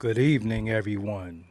Good evening, everyone.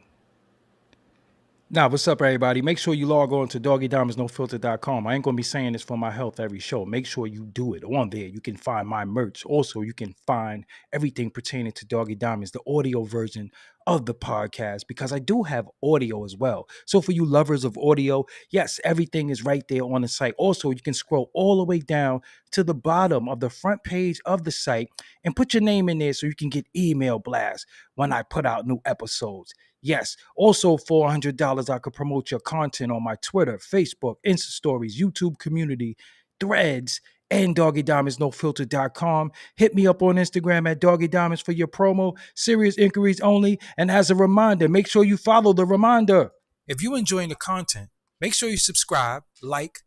Now, what's up, everybody? Make sure you log on to doggydiamondsnofilter.com. I ain't going to be saying this for my health every show. Make sure you do it. On there, you can find my merch. Also, you can find everything pertaining to Doggy Diamonds, the audio version of the podcast, because I do have audio as well. So for you lovers of audio, yes, everything is right there on the site. Also, you can scroll all the way down to the bottom of the front page of the site and put your name in there so you can get email blasts when I put out new episodes. Yes. Also, $400, I could promote your content on my Twitter, Facebook, Insta Stories, YouTube community, Threads, and doggydiamondsnofilter.com. Hit me up on Instagram at doggydiamonds for your promo. Serious inquiries only. And as a reminder, make sure you follow the reminder. If you're enjoying the content, make sure you subscribe, like,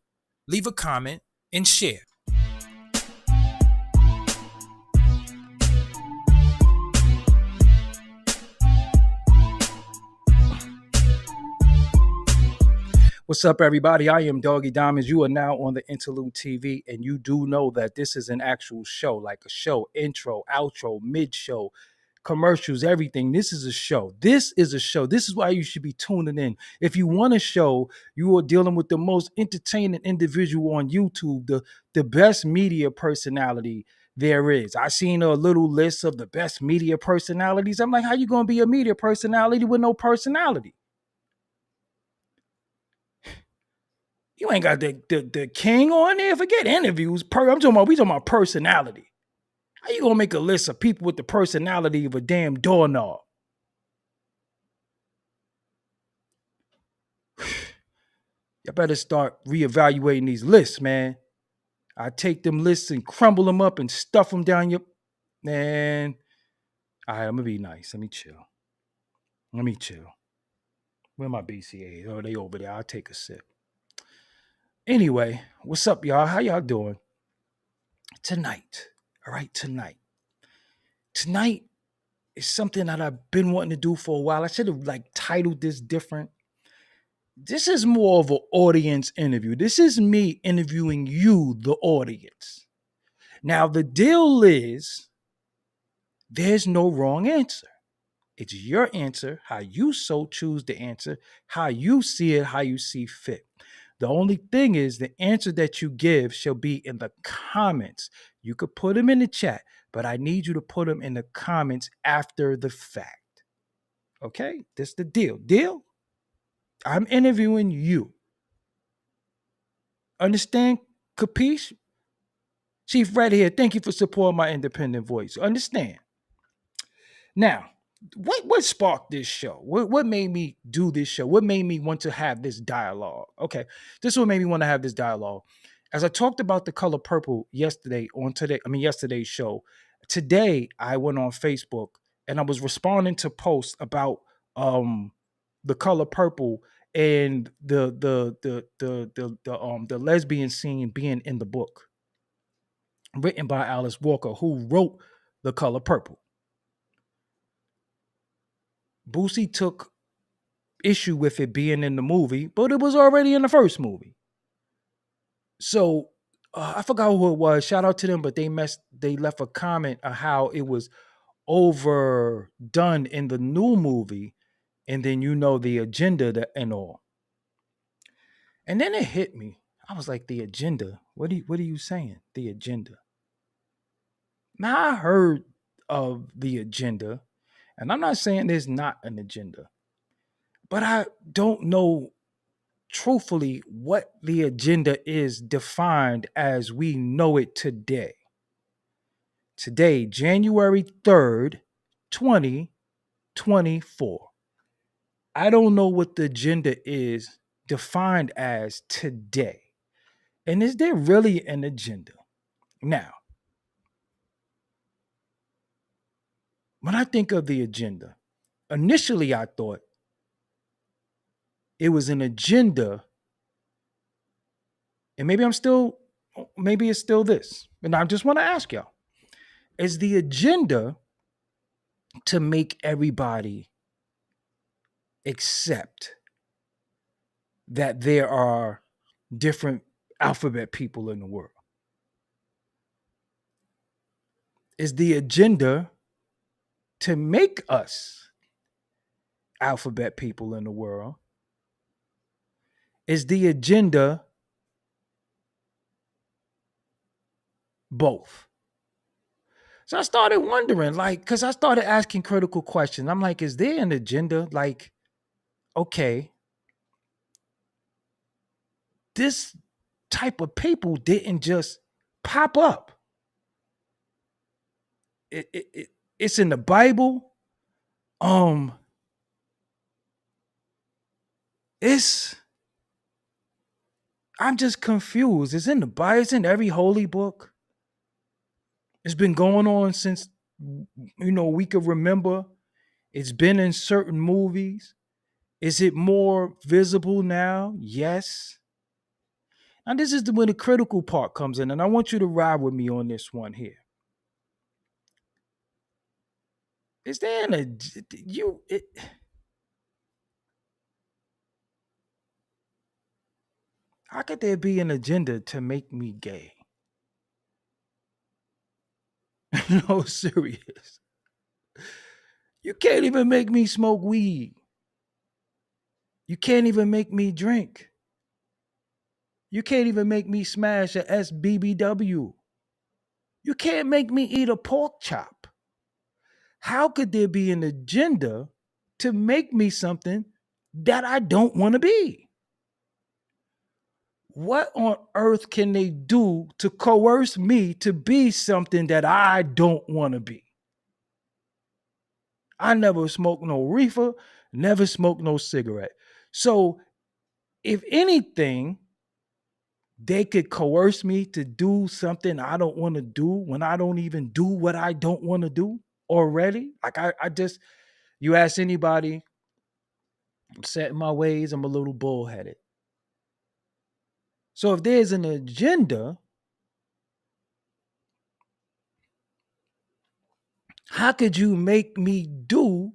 leave a comment, and share. What's up, everybody? I am Doggy Diamonds. You are now on the Interlude TV, and you do know that this is an actual show, like a show, intro, outro, mid-show, commercials, everything. This is a show. This is a show. This is why you should be tuning in. If you want a show, you are dealing with the most entertaining individual on YouTube, the best media personality there is. I seen a little list of the best media personalities. I'm like, how you going to be a media personality with no personality? You ain't got the king on there. Forget interviews. We talking about personality. How you gonna make a list of people with the personality of a damn doorknob? You better start reevaluating these lists, man. I take them lists and crumble them up and stuff them down your man. All right, I'm gonna be nice. Let me chill. Where my BCA? Oh, they over there. I'll take a sip. Anyway, what's up, y'all? How y'all doing? Tonight. All right, tonight. Tonight is something that I've been wanting to do for a while. I should have titled this different. This is more of an audience interview. This is me interviewing you, the audience. Now, the deal is there's no wrong answer. It's your answer, how you so choose to answer, how you see it, how you see fit. The only thing is the answer that you give shall be in the comments. You could put them in the chat, but I need you to put them in the comments after the fact. Okay? That's the deal. Deal? I'm interviewing you. Understand? Capiche? Chief Red here, thank you for supporting my independent voice. Understand? Now, what sparked this show? What made me do this show? What made me want to have this dialogue? Okay, this is what made me want to have this dialogue. As I talked about the color purple yesterday's show. Today I went on Facebook and I was responding to posts about the color purple and the lesbian scene being in the book written by Alice Walker, who wrote The Color Purple. Boosie took issue with it being in the movie, but it was already in the first movie. So I forgot who it was. Shout out to them, but they left a comment on how it was overdone in the new movie, and then the agenda and all. And then it hit me. I was like, the agenda. What are you saying? The agenda. Now I heard of the agenda, and I'm not saying there's not an agenda, but I don't know truthfully what the agenda is defined as we know it today. Today, January 3rd, 2024. I don't know what the agenda is defined as today. And is there really an agenda? Now, when I think of the agenda, initially I thought it was an agenda, and maybe it's still this. And I just want to ask y'all, is the agenda to make everybody accept that there are different alphabet people in the world? Is the agenda to make us alphabet people in the world? Is the agenda both? So I started wondering, like, because I started asking critical questions. I'm like, is there an agenda? Like, okay, this type of people didn't just pop up. It's in the Bible. Um, it's I'm just confused. It's in the Bible. It's in every holy book. It's been going on since we could remember. It's been in certain movies. Is it more visible now? Yes. And this is where the critical part comes in, and I want you to ride with me on this one here. Is there how could there be an agenda to make me gay? No, serious. You can't even make me smoke weed. You can't even make me drink. You can't even make me smash a SBBW. You can't make me eat a pork chop. How could there be an agenda to make me something that I don't want to be? What on earth can they do to coerce me to be something that I don't want to be? I never smoked no reefer, never smoked no cigarette. So, if anything, they could coerce me to do something I don't want to do when I don't even do what I don't want to do already. Like I just, you ask anybody, I'm set in my ways, I'm a little bullheaded. So if there's an agenda, how could you make me do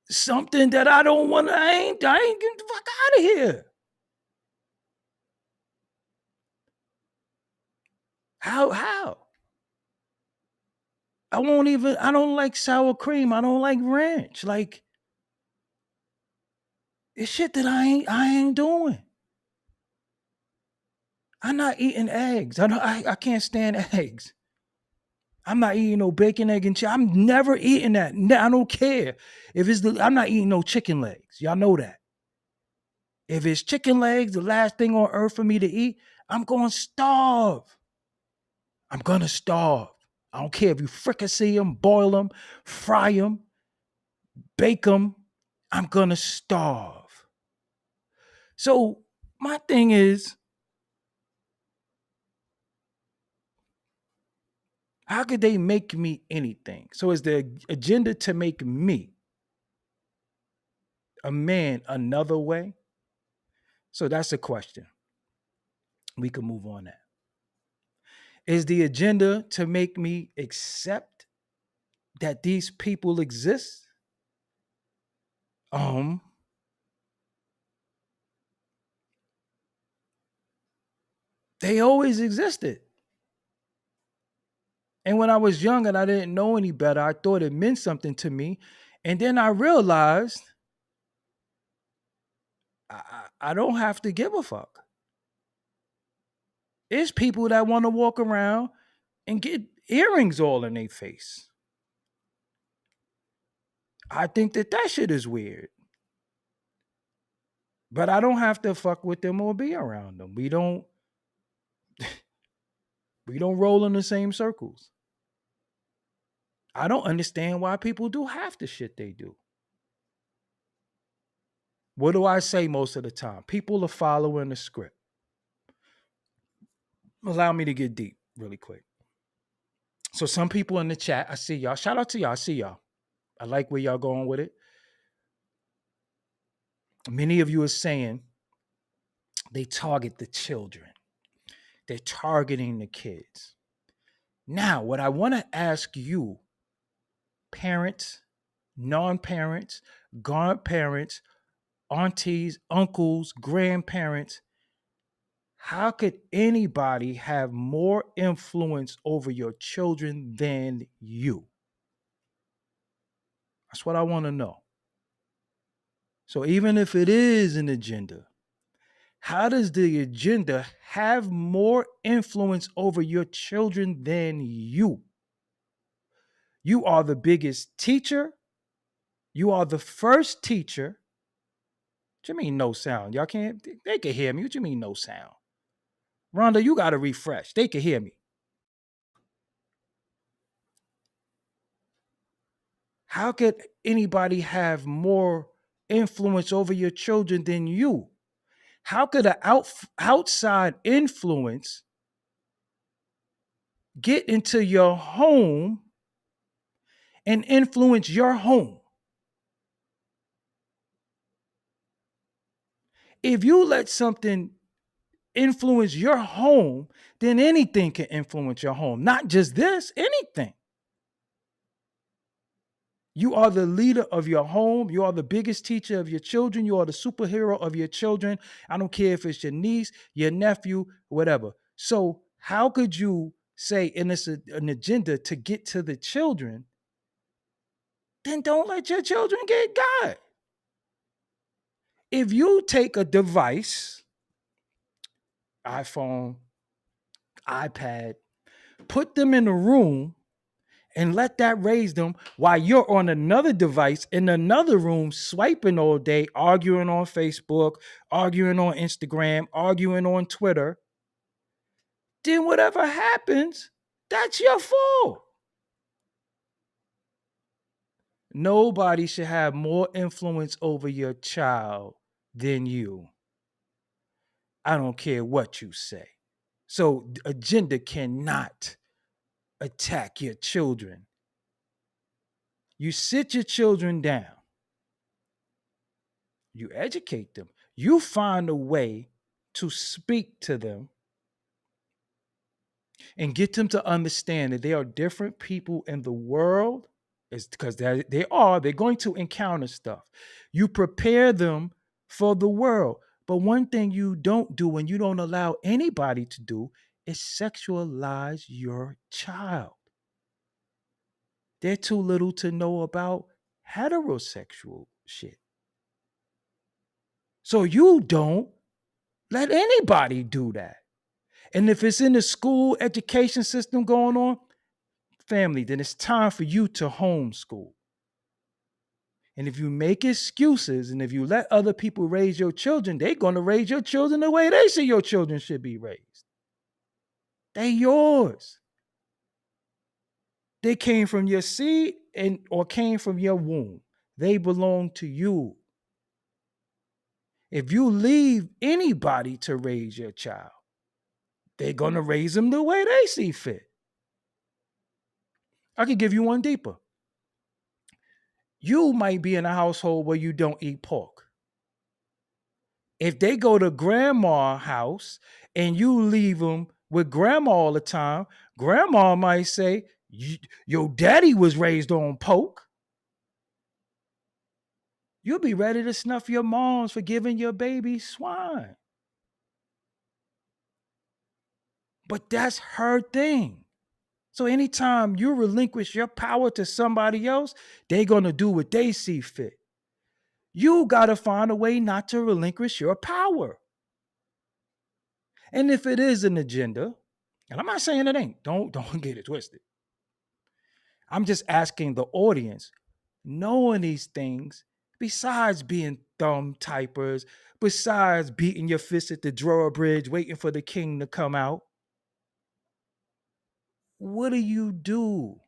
something that I don't want to? I ain't getting the fuck out of here. How? I don't like sour cream. I don't like ranch. Like, it's shit that I ain't doing. I'm not eating eggs. I can't stand eggs. I'm not eating no bacon, egg, and cheese. I'm never eating that. I don't care. I'm not eating no chicken legs. Y'all know that. If it's chicken legs, the last thing on earth for me to eat, I'm going to starve. I'm going to starve. I don't care if you fricassee them, boil them, fry them, bake them. I'm going to starve. So my thing is, how could they make me anything? So is the agenda to make me a man another way? So that's a question. We can move on that. Is the agenda to make me accept that these people exist? They always existed. And when I was young and I didn't know any better, I thought it meant something to me. And then I realized I don't have to give a fuck. It's people that want to walk around and get earrings all in their face. I think that shit is weird. But I don't have to fuck with them or be around them. We don't roll in the same circles. I don't understand why people do half the shit they do. What do I say most of the time? People are following the script. Allow me to get deep really quick. So some people in the chat, I see y'all. Shout out to y'all. I see y'all. I like where y'all going with it. Many of you are saying they target the children. They're targeting the kids. Now, what I want to ask you, parents, non-parents, godparents, aunties, uncles, grandparents, how could anybody have more influence over your children than you? That's what I want to know. So even if it is an agenda, how does the agenda have more influence over your children than you? You are the biggest teacher. You are the first teacher. What you mean no sound? Y'all can't, they can hear me. What you mean no sound? Rhonda, you got to refresh. They can hear me. How could anybody have more influence over your children than you? How could an outside influence get into your home and influence your home? If you let something influence your home, then anything can influence your home. Not just this, anything. You are the leader of your home. You are the biggest teacher of your children. You are the superhero of your children. I don't care if it's your niece, your nephew, whatever. So how could you say, and it's an agenda to get to the children, then don't let your children get God. If you take a device, iPhone, iPad, put them in a room and let that raise them while you're on another device in another room swiping all day, arguing on Facebook, arguing on Instagram, arguing on Twitter, then whatever happens, that's your fault. Nobody should have more influence over your child than you. I don't care what you say. So agenda cannot attack your children. You sit your children down. You educate them. You find a way to speak to them and get them to understand that there are different people in the world. It's because they're going to encounter stuff. You prepare them for the world. But one thing you don't do and you don't allow anybody to do is sexualize your child. They're too little to know about heterosexual shit. So you don't let anybody do that. And if it's in the school education system going on, family, then it's time for you to homeschool. And if you make excuses and if you let other people raise your children, they're going to raise your children the way they say your children should be raised. They're yours. They came from your seed or came from your womb. They belong to you. If you leave anybody to raise your child, they're going to raise them the way they see fit. I could give you one deeper. You might be in a household where you don't eat pork. If they go to grandma's house and you leave them with grandma all the time, grandma might say, your daddy was raised on pork. You'll be ready to snuff your moms for giving your baby swine. But that's her thing. So anytime you relinquish your power to somebody else, they're going to do what they see fit. You got to find a way not to relinquish your power. And if it is an agenda, and I'm not saying it ain't, don't get it twisted. I'm just asking the audience, knowing these things, besides being thumb typers, besides beating your fist at the drawbridge, waiting for the king to come out, what do you do?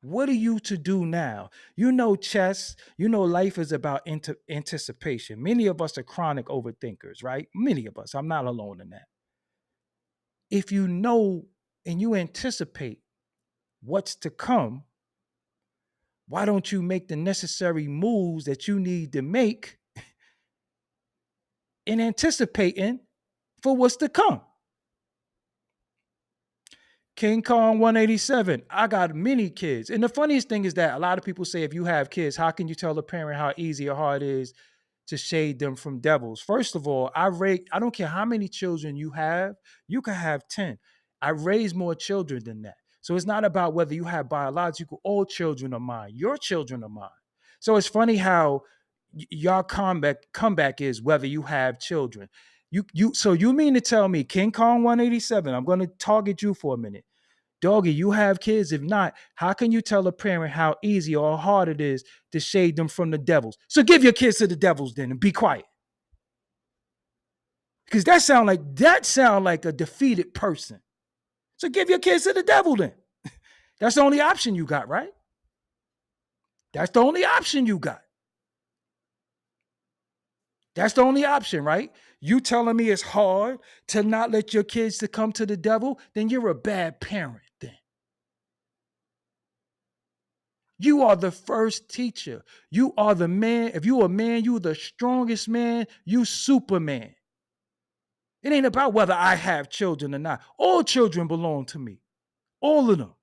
What are you to do now? You know chess, you know life is about anticipation. Many of us are chronic overthinkers, right? Many of us. I'm not alone in that. If you know and you anticipate what's to come, why don't you make the necessary moves that you need to make in anticipating for what's to come? King Kong 187, I got many kids. And the funniest thing is that a lot of people say if you have kids, how can you tell a parent how easy or hard it is to shade them from devils? First of all, I don't care how many children you can have 10. I raise more children than that. So it's not about whether you have biological, all children are mine. Your children are mine. So it's funny how Your comeback is whether you have children. So you mean to tell me King Kong 187? I'm going to target you for a minute. Doggy, you have kids. If not, how can you tell a parent how easy or hard it is to shade them from the devils? So give your kids to the devils then and be quiet. Because that sound like a defeated person. So give your kids to the devil then. That's the only option you got, right? That's the only option you got. That's the only option, right? You telling me it's hard to not let your kids succumb to the devil? Then you're a bad parent then. You are the first teacher. You are the man. If you a man, you the strongest man. You Superman. It ain't about whether I have children or not. All children belong to me. All of them.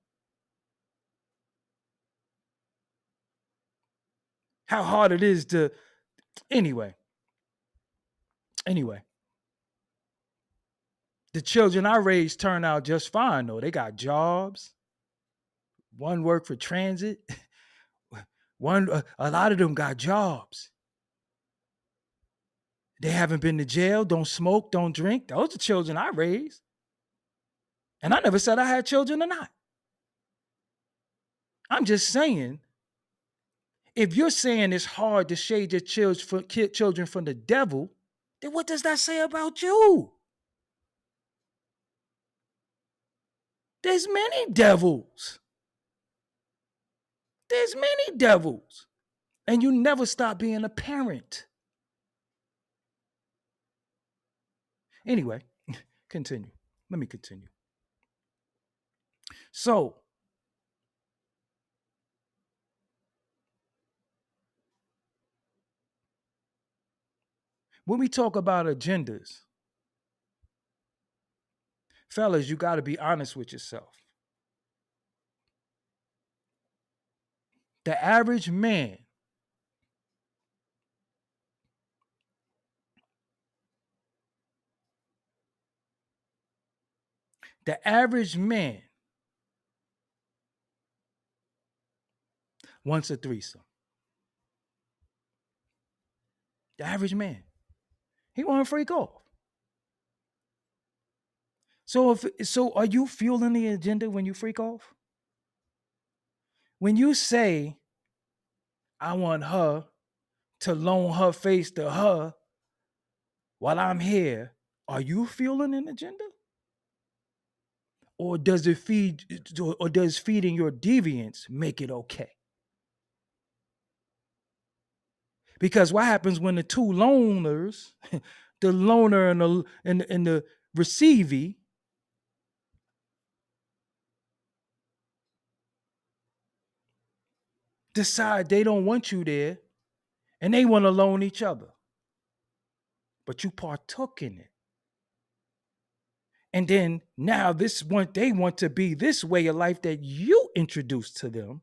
How hard it is to... Anyway. The children I raised turn out just fine, though. They got jobs. One worked for transit. A lot of them got jobs. They haven't been to jail, don't smoke, don't drink. Those are children I raised. And I never said I had children or not. I'm just saying, if you're saying it's hard to shade your children from the devil, then what does that say about you? There's many devils. There's many devils. And you never stop being a parent. Anyway, continue. Let me continue. So, when we talk about agendas, fellas, you got to be honest with yourself. The average man wants a threesome. The average man. He want to freak off. So are you fueling the agenda when you freak off? When you say, I want her to loan her face to her while I'm here, are you fueling an agenda? Or does feeding your deviance make it okay? Because what happens when the two loners, the loner and the receivee, decide they don't want you there and they want to loan each other, but you partook in it. And then now they want to be this way of life that you introduced to them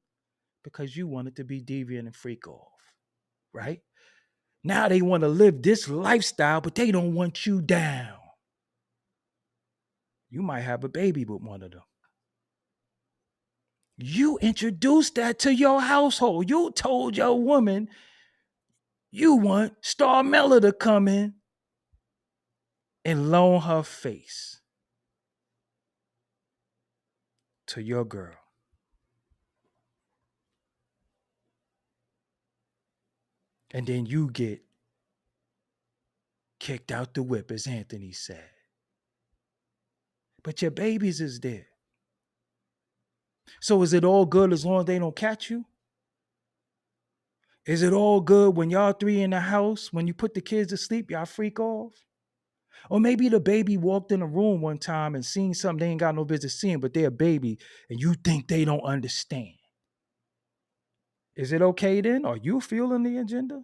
because you wanted to be deviant and freak off, right? Now they want to live this lifestyle, but they don't want you down. You might have a baby with one of them. You introduced that to your household. You told your woman you want Star Mella to come in and loan her face to your girl. And then you get kicked out the whip, as Anthony said. But your babies is there. So is it all good as long as they don't catch you? Is it all good when y'all three in the house, when you put the kids to sleep, y'all freak off? Or maybe the baby walked in a room one time and seen something they ain't got no business seeing, but they're a baby and you think they don't understand. Is it okay then? Are you fueling the agenda?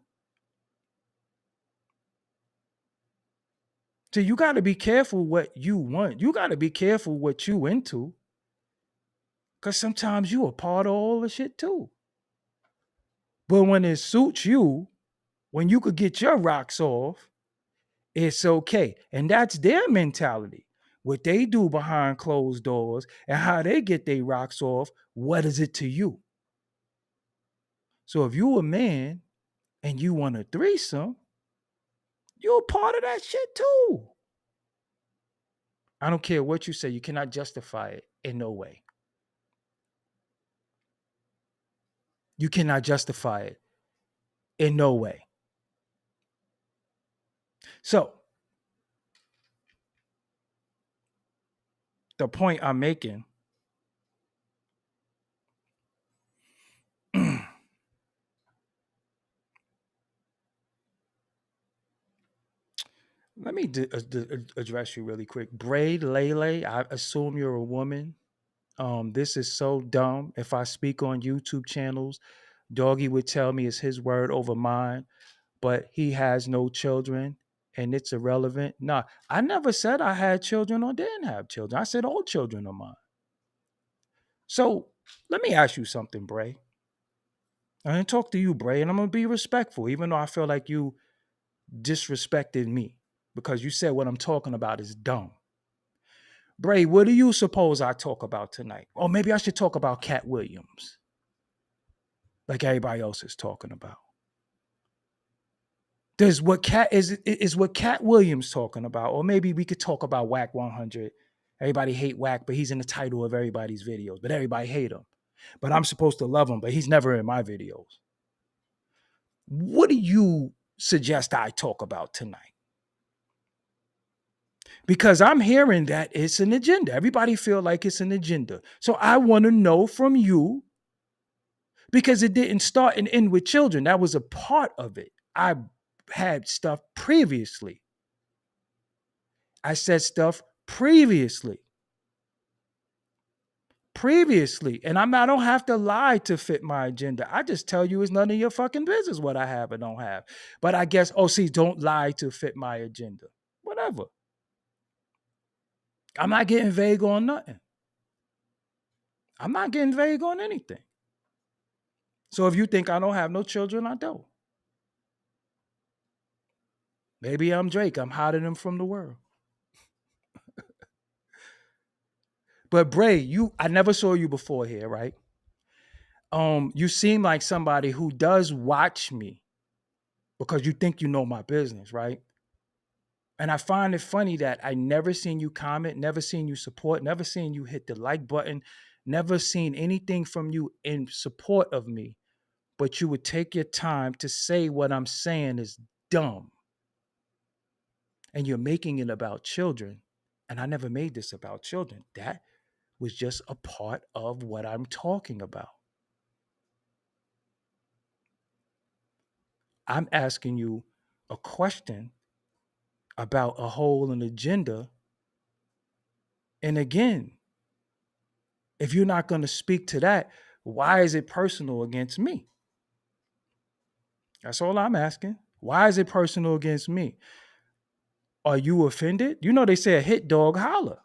So you got to be careful what you want. You got to be careful what you into. Because sometimes you a part of all the shit too. But when it suits you, when you could get your rocks off, it's okay. And that's their mentality. What they do behind closed doors and how they get their rocks off, what is it to you? So if you a man and you want a threesome, you're a part of that shit too. I don't care what you say, you cannot justify it in no way. You cannot justify it in no way. So, the point I'm making, let me address you really quick. Braid Lele, I assume you're a woman. This is so dumb. If I speak on YouTube channels, Doggy would tell me it's his word over mine, but he has no children and it's irrelevant. Nah, I never said I had children or didn't have children. I said all children are mine. So let me ask you something, Bray. I'm going to talk to you, Bray, and I'm going to be respectful, even though I feel like you disrespected me because you said what I'm talking about is dumb. Bray, what do you suppose I talk about tonight? Or maybe I should talk about Cat Williams, like everybody else is talking about. There's what Cat is what Cat Williams talking about, or maybe we could talk about Whack 100. Everybody hate Whack, but he's in the title of everybody's videos. But everybody hate him. But I'm supposed to love him, but he's never in my videos. What do you suggest I talk about tonight? Because I'm hearing that it's an agenda. Everybody feel like it's an agenda. So I want to know from you, because it didn't start and end with children. That was a part of it. I had stuff previously. I said stuff previously. And I don't have to lie to fit my agenda. I just tell you it's none of your fucking business what I have or don't have. But I guess, don't lie to fit my agenda. Whatever. I'm not getting vague on nothing. I'm not getting vague on anything. So if you think I don't have no children, I don't. Maybe I'm Drake. I'm hiding them from the world. But Bray, I never saw you before here, right? You seem like somebody who does watch me because you think you know my business, right? And I find it funny that I never seen you comment, never seen you support, never seen you hit the like button, never seen anything from you in support of me. But you would take your time to say what I'm saying is dumb. And you're making it about children. And I never made this about children. That was just a part of what I'm talking about. I'm asking you a question about a whole an agenda. And again, if you're not going to speak to that, why is it personal against me? That's all I'm asking. Why is it personal against me? Are you offended? You know, they say a hit dog holler.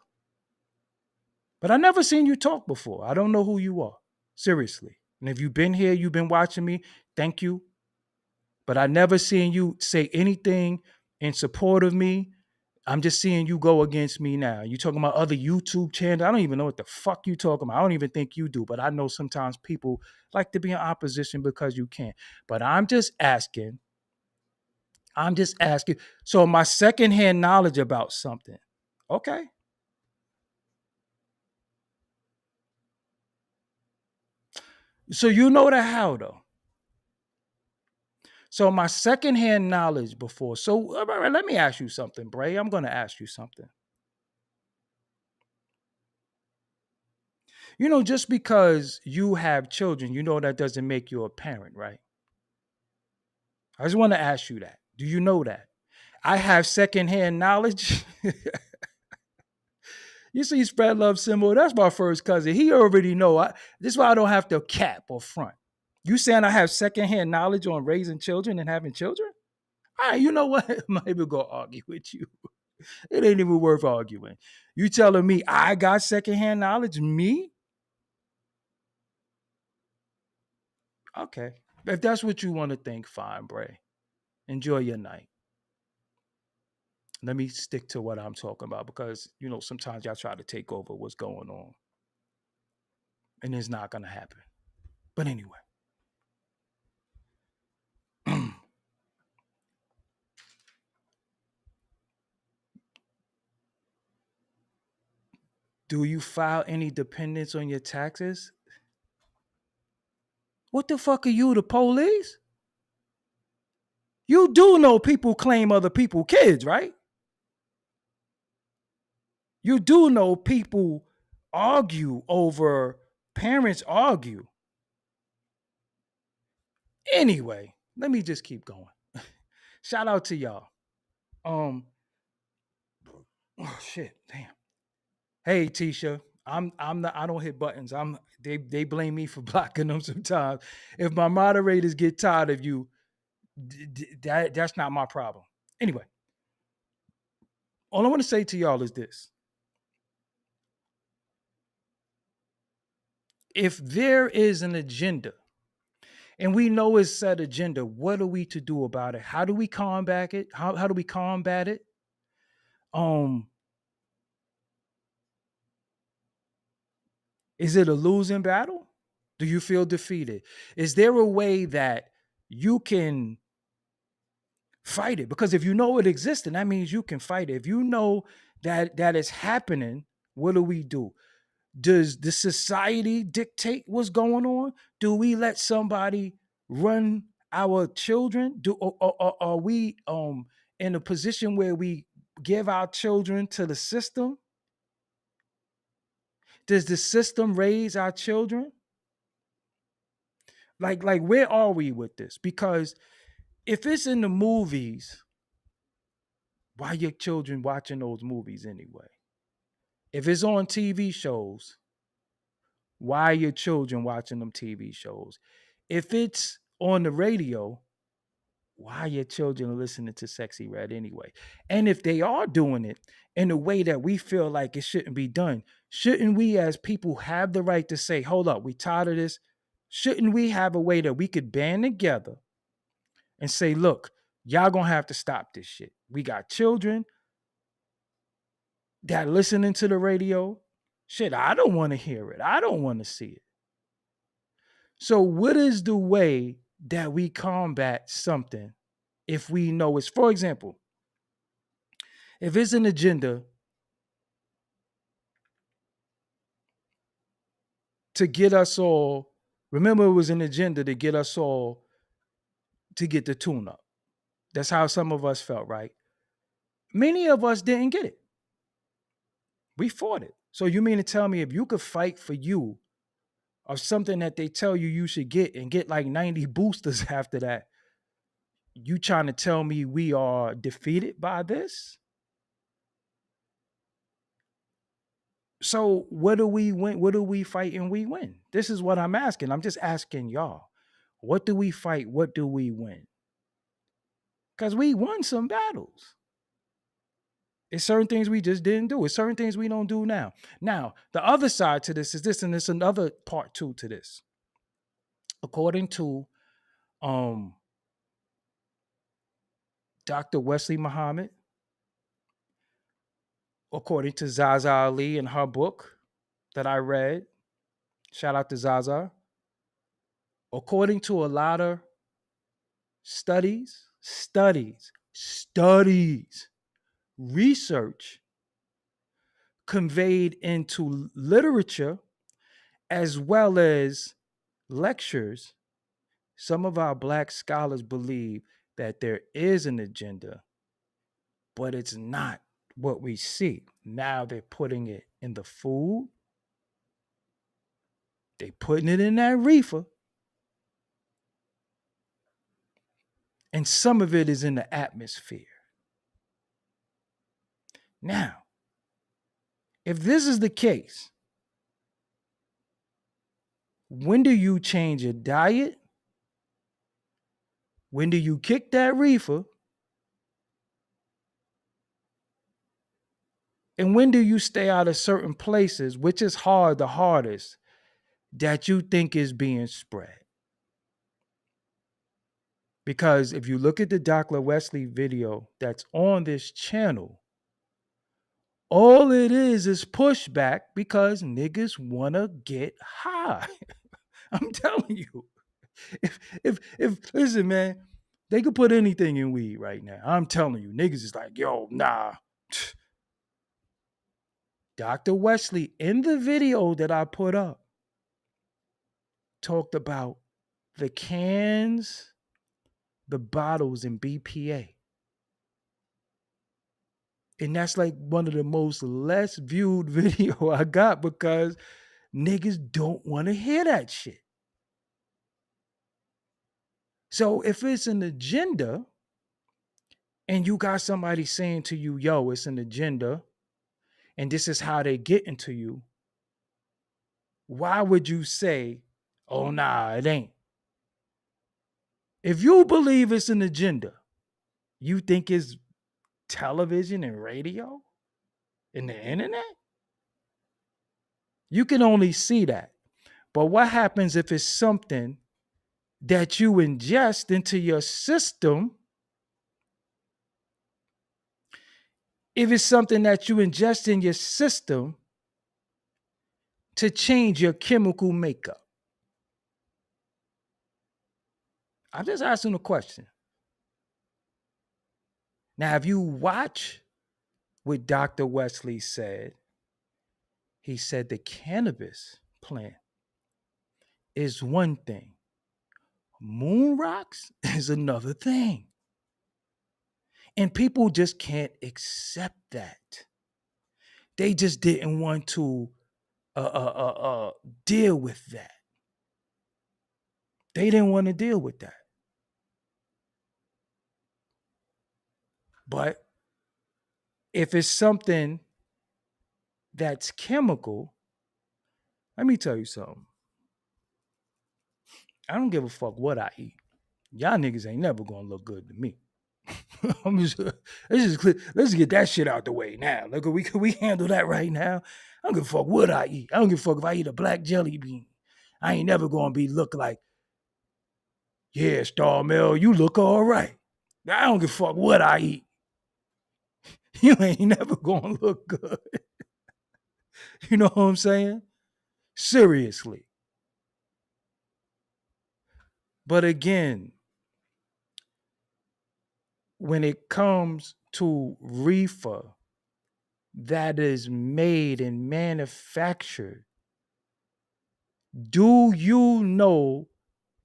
But I never seen you talk before. I don't know who you are. Seriously. And if you've been here, you've been watching me, thank you. But I never seen you say anything in support of me. I'm just seeing you go against me now. You talking about other YouTube channels. I don't even know what the fuck you talking about. I don't even think you do. But I know sometimes people like to be in opposition because you can't. But I'm just asking. So my secondhand knowledge about something. Okay. So you know the how though. So my secondhand knowledge before. So let me ask you something, Bray. I'm going to ask you something. You know, just because you have children, you know that doesn't make you a parent, right? I just want to ask you that. Do you know that? I have secondhand knowledge. You see Spread Love Symbol, that's my first cousin. He already know. This is why I don't have to cap or front. You saying I have secondhand knowledge on raising children and having children? All right, you know what? I'm not even going to argue with you. It ain't even worth arguing. You telling me I got secondhand knowledge? Me? Okay. If that's what you want to think, fine, Bray. Enjoy your night. Let me stick to what I'm talking about because, you know, sometimes y'all try to take over what's going on. And it's not going to happen. But anyway. Do you file any dependents on your taxes? What the fuck are you, the police? You do know people claim other people's kids, right? You do know people argue over, parents argue. Anyway, let me just keep going. Shout out to y'all. Oh shit, damn. Hey Tisha, I'm not, I don't hit buttons. They blame me for blocking them sometimes. If my moderators get tired of you, that's not my problem. Anyway, all I want to say to y'all is this. If there is an agenda, and we know it's said agenda, what are we to do about it? How do we combat it? How do we combat it? Is it a losing battle? Do you feel defeated? Is there a way that you can fight it? Because if you know it exists, then that means you can fight it. If you know that it's happening, what do we do? Does the society dictate what's going on? Do we let somebody run our children? Or are we in a position where we give our children to the system? Does the system raise our children? Like where are we with this? Because if it's in the movies, why are your children watching those movies anyway? If it's on TV shows, why are your children watching them TV shows? If it's on the radio, why are your children listening to Sexy Red anyway? And if they are doing it in a way that we feel like it shouldn't be done, shouldn't we as people have the right to say, hold up, we tired of this? Shouldn't we have a way that we could band together and say, look, y'all gonna have to stop this shit. We got children that listening to the radio. Shit, I don't want to hear it. I don't want to see it. So what is the way that we combat something if we know it's, for example, if it's an agenda to get us all, remember it was an agenda to get us all to get the tune up. That's how some of us felt, right? Many of us didn't get it. We fought it. So you mean to tell me if you could fight for you of something that they tell you should get and get like 90 boosters after that, you trying to tell me we are defeated by this? So what do we win? What do we fight and we win? This is what I'm asking. I'm just asking y'all. What do we fight? What do we win? Because we won some battles. It's certain things we just didn't do. It's certain things we don't do now. Now, the other side to this is this, and it's another part two to this. According to Dr. Wesley Muhammad, according to Zaza Ali in her book that I read, shout out to Zaza, according to a lot of studies, research conveyed into literature as well as lectures, some of our Black scholars believe that there is an agenda, but it's not what we see. Now they're putting it in the food. They're putting it in that reefer. And some of it is in the atmosphere. Now, if this is the case, when do you change your diet? When do you kick that reefer? And when do you stay out of certain places, which is the hardest, that you think is being spread? Because if you look at the Dr. Wesley video that's on this channel, all it is pushback because niggas want to get high. I'm telling you. If listen, man, they could put anything in weed right now. I'm telling you, niggas is like, yo, nah. Dr. Wesley, in the video that I put up, talked about the cans, the bottles, and BPA. And that's like one of the most less viewed video I got because niggas don't want to hear that shit. So if it's an agenda and you got somebody saying to you, yo, it's an agenda and this is how they get into you, why would you say, oh, nah, it ain't? If you believe it's an agenda, you think it's television and radio and the internet? You can only see that. But what happens if it's something that you ingest into your system? If it's something that you ingest in your system to change your chemical makeup? I'm just asking a question. Now, if you watch what Dr. Wesley said, he said the cannabis plant is one thing. Moon rocks is another thing. And people just can't accept that. They just didn't want to deal with that. They didn't want to deal with that. But if it's something that's chemical, let me tell you something. I don't give a fuck what I eat. Y'all niggas ain't never gonna look good to me. let's get that shit out the way now. Look, we handle that right now. I don't give a fuck what I eat. I don't give a fuck if I eat a black jelly bean. I ain't never gonna look like, yeah, Star Mel, you look all right. I don't give a fuck what I eat. You ain't never gonna look good. You know what I'm saying? Seriously. But again, when it comes to reefer that is made and manufactured, do you know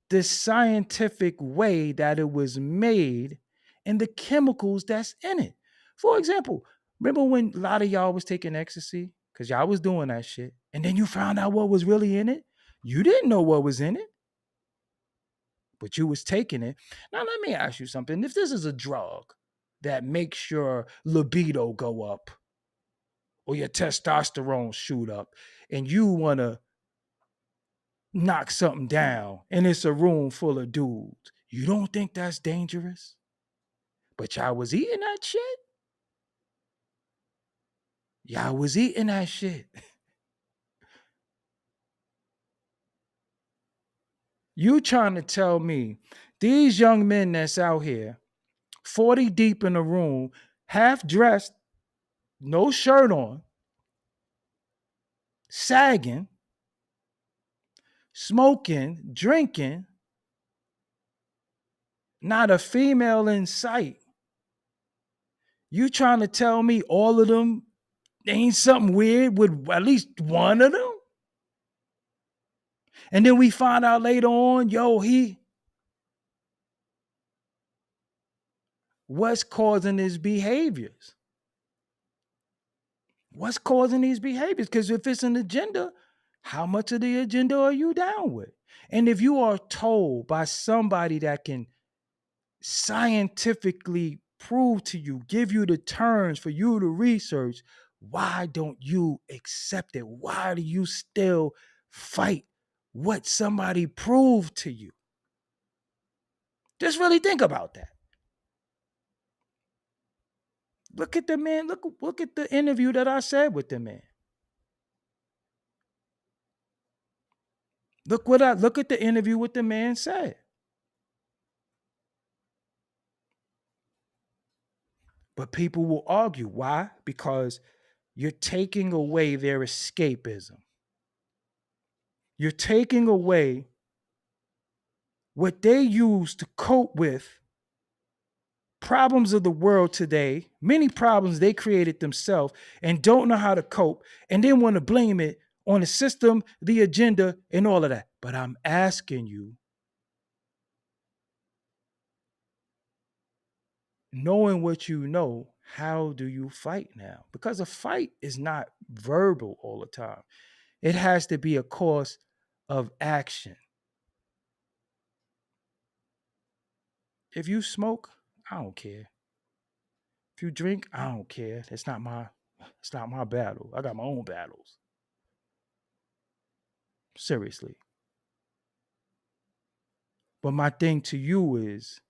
the scientific way that it was made and the chemicals that's in it? For example, remember when a lot of y'all was taking ecstasy? Because y'all was doing that shit. And then you found out what was really in it? You didn't know what was in it, but you was taking it. Now, let me ask you something. If this is a drug that makes your libido go up or your testosterone shoot up and you want to knock something down and it's a room full of dudes, you don't think that's dangerous? But y'all was eating that shit. Y'all was eating that shit. You trying to tell me these young men that's out here, 40 deep in a room, half dressed, no shirt on, sagging, smoking, drinking, not a female in sight. You trying to tell me all of them ain't something weird with at least one of them? And then we find out later on, yo, what's causing his behaviors? What's causing these behaviors? Because if it's an agenda, how much of the agenda are you down with? And if you are told by somebody that can scientifically prove to you, give you the terms for you to research, why don't you accept it? Why do you still fight what somebody proved to you? Just really think about that. Look at the man. Look at the interview that I said with the man. Look at the interview what the man said. But people will argue. Why? Because you're taking away their escapism. You're taking away what they use to cope with Problems of the world today, many problems they created themselves and don't know how to cope, and then want to blame it on the system, the agenda, and all of that. But I'm asking you, knowing what you know, how do you fight now? Because a fight is not verbal all the time. It has to be a course of action. If you smoke, I don't care. If you drink, I don't care. It's not my battle. I got my own battles. Seriously. But my thing to you is,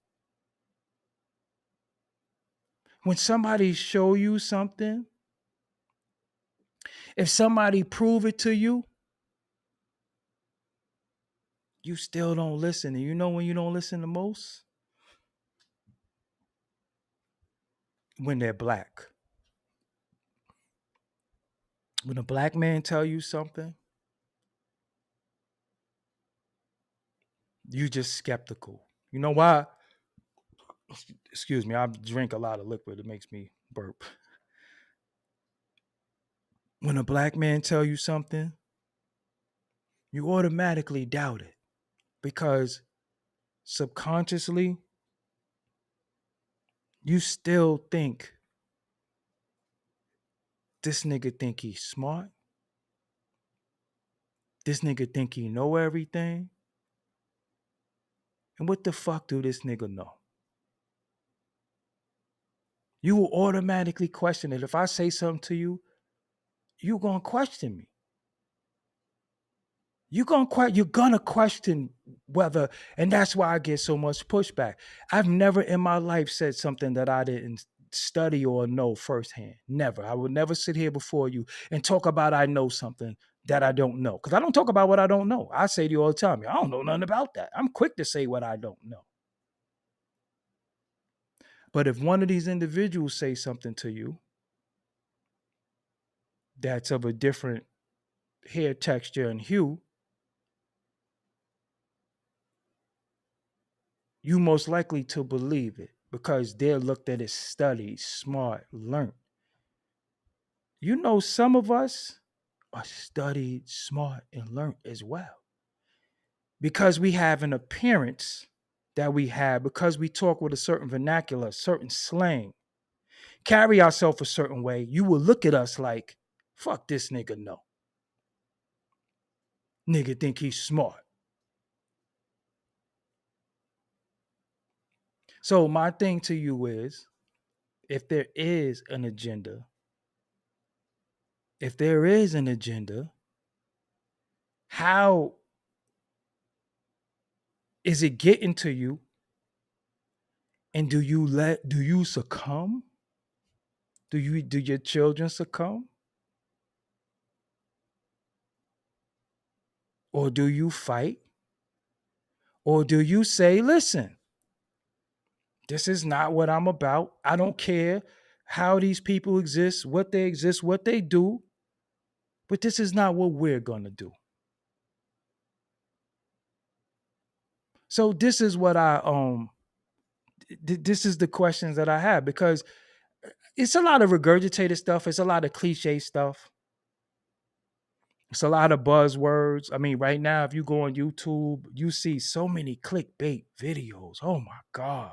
when somebody show you something, if somebody prove it to you, you still don't listen. And you know when you don't listen the most? When they're black. When a black man tell you something, you just skeptical. You know why? Excuse me, I drink a lot of liquid. It makes me burp. When a black man tell you something, you automatically doubt it, because subconsciously you still think this nigga think he's smart. This nigga think he know everything. And what the fuck do this nigga know? You will automatically question it. If I say something to you, you're gonna question me. You're gonna question whether, and that's why I get so much pushback. I've never in my life said something that I didn't study or know firsthand. Never. I would never sit here before you and talk about I know something that I don't know. Because I don't talk about what I don't know. I say to you all the time, I don't know nothing about that. I'm quick to say what I don't know. But if one of these individuals say something to you that's of a different hair texture and hue, you most likely to believe it because they're looked at as studied, smart, learned. You know, some of us are studied, smart, and learned as well. Because we have an appearance that we have, because we talk with a certain vernacular, certain slang, carry ourselves a certain way, you will look at us like, fuck this nigga, no. Nigga think he's smart. So my thing to you is, if there is an agenda, how is it getting to you? And do you succumb? Do your children succumb? Or do you fight? Or do you say, listen, this is not what I'm about. I don't care how these people exist, what they do, but this is not what we're going to do. So this is what this is the questions that I have, because it's a lot of regurgitated stuff. It's a lot of cliche stuff. It's a lot of buzzwords. I mean, right now, if you go on YouTube, you see so many clickbait videos. Oh my God.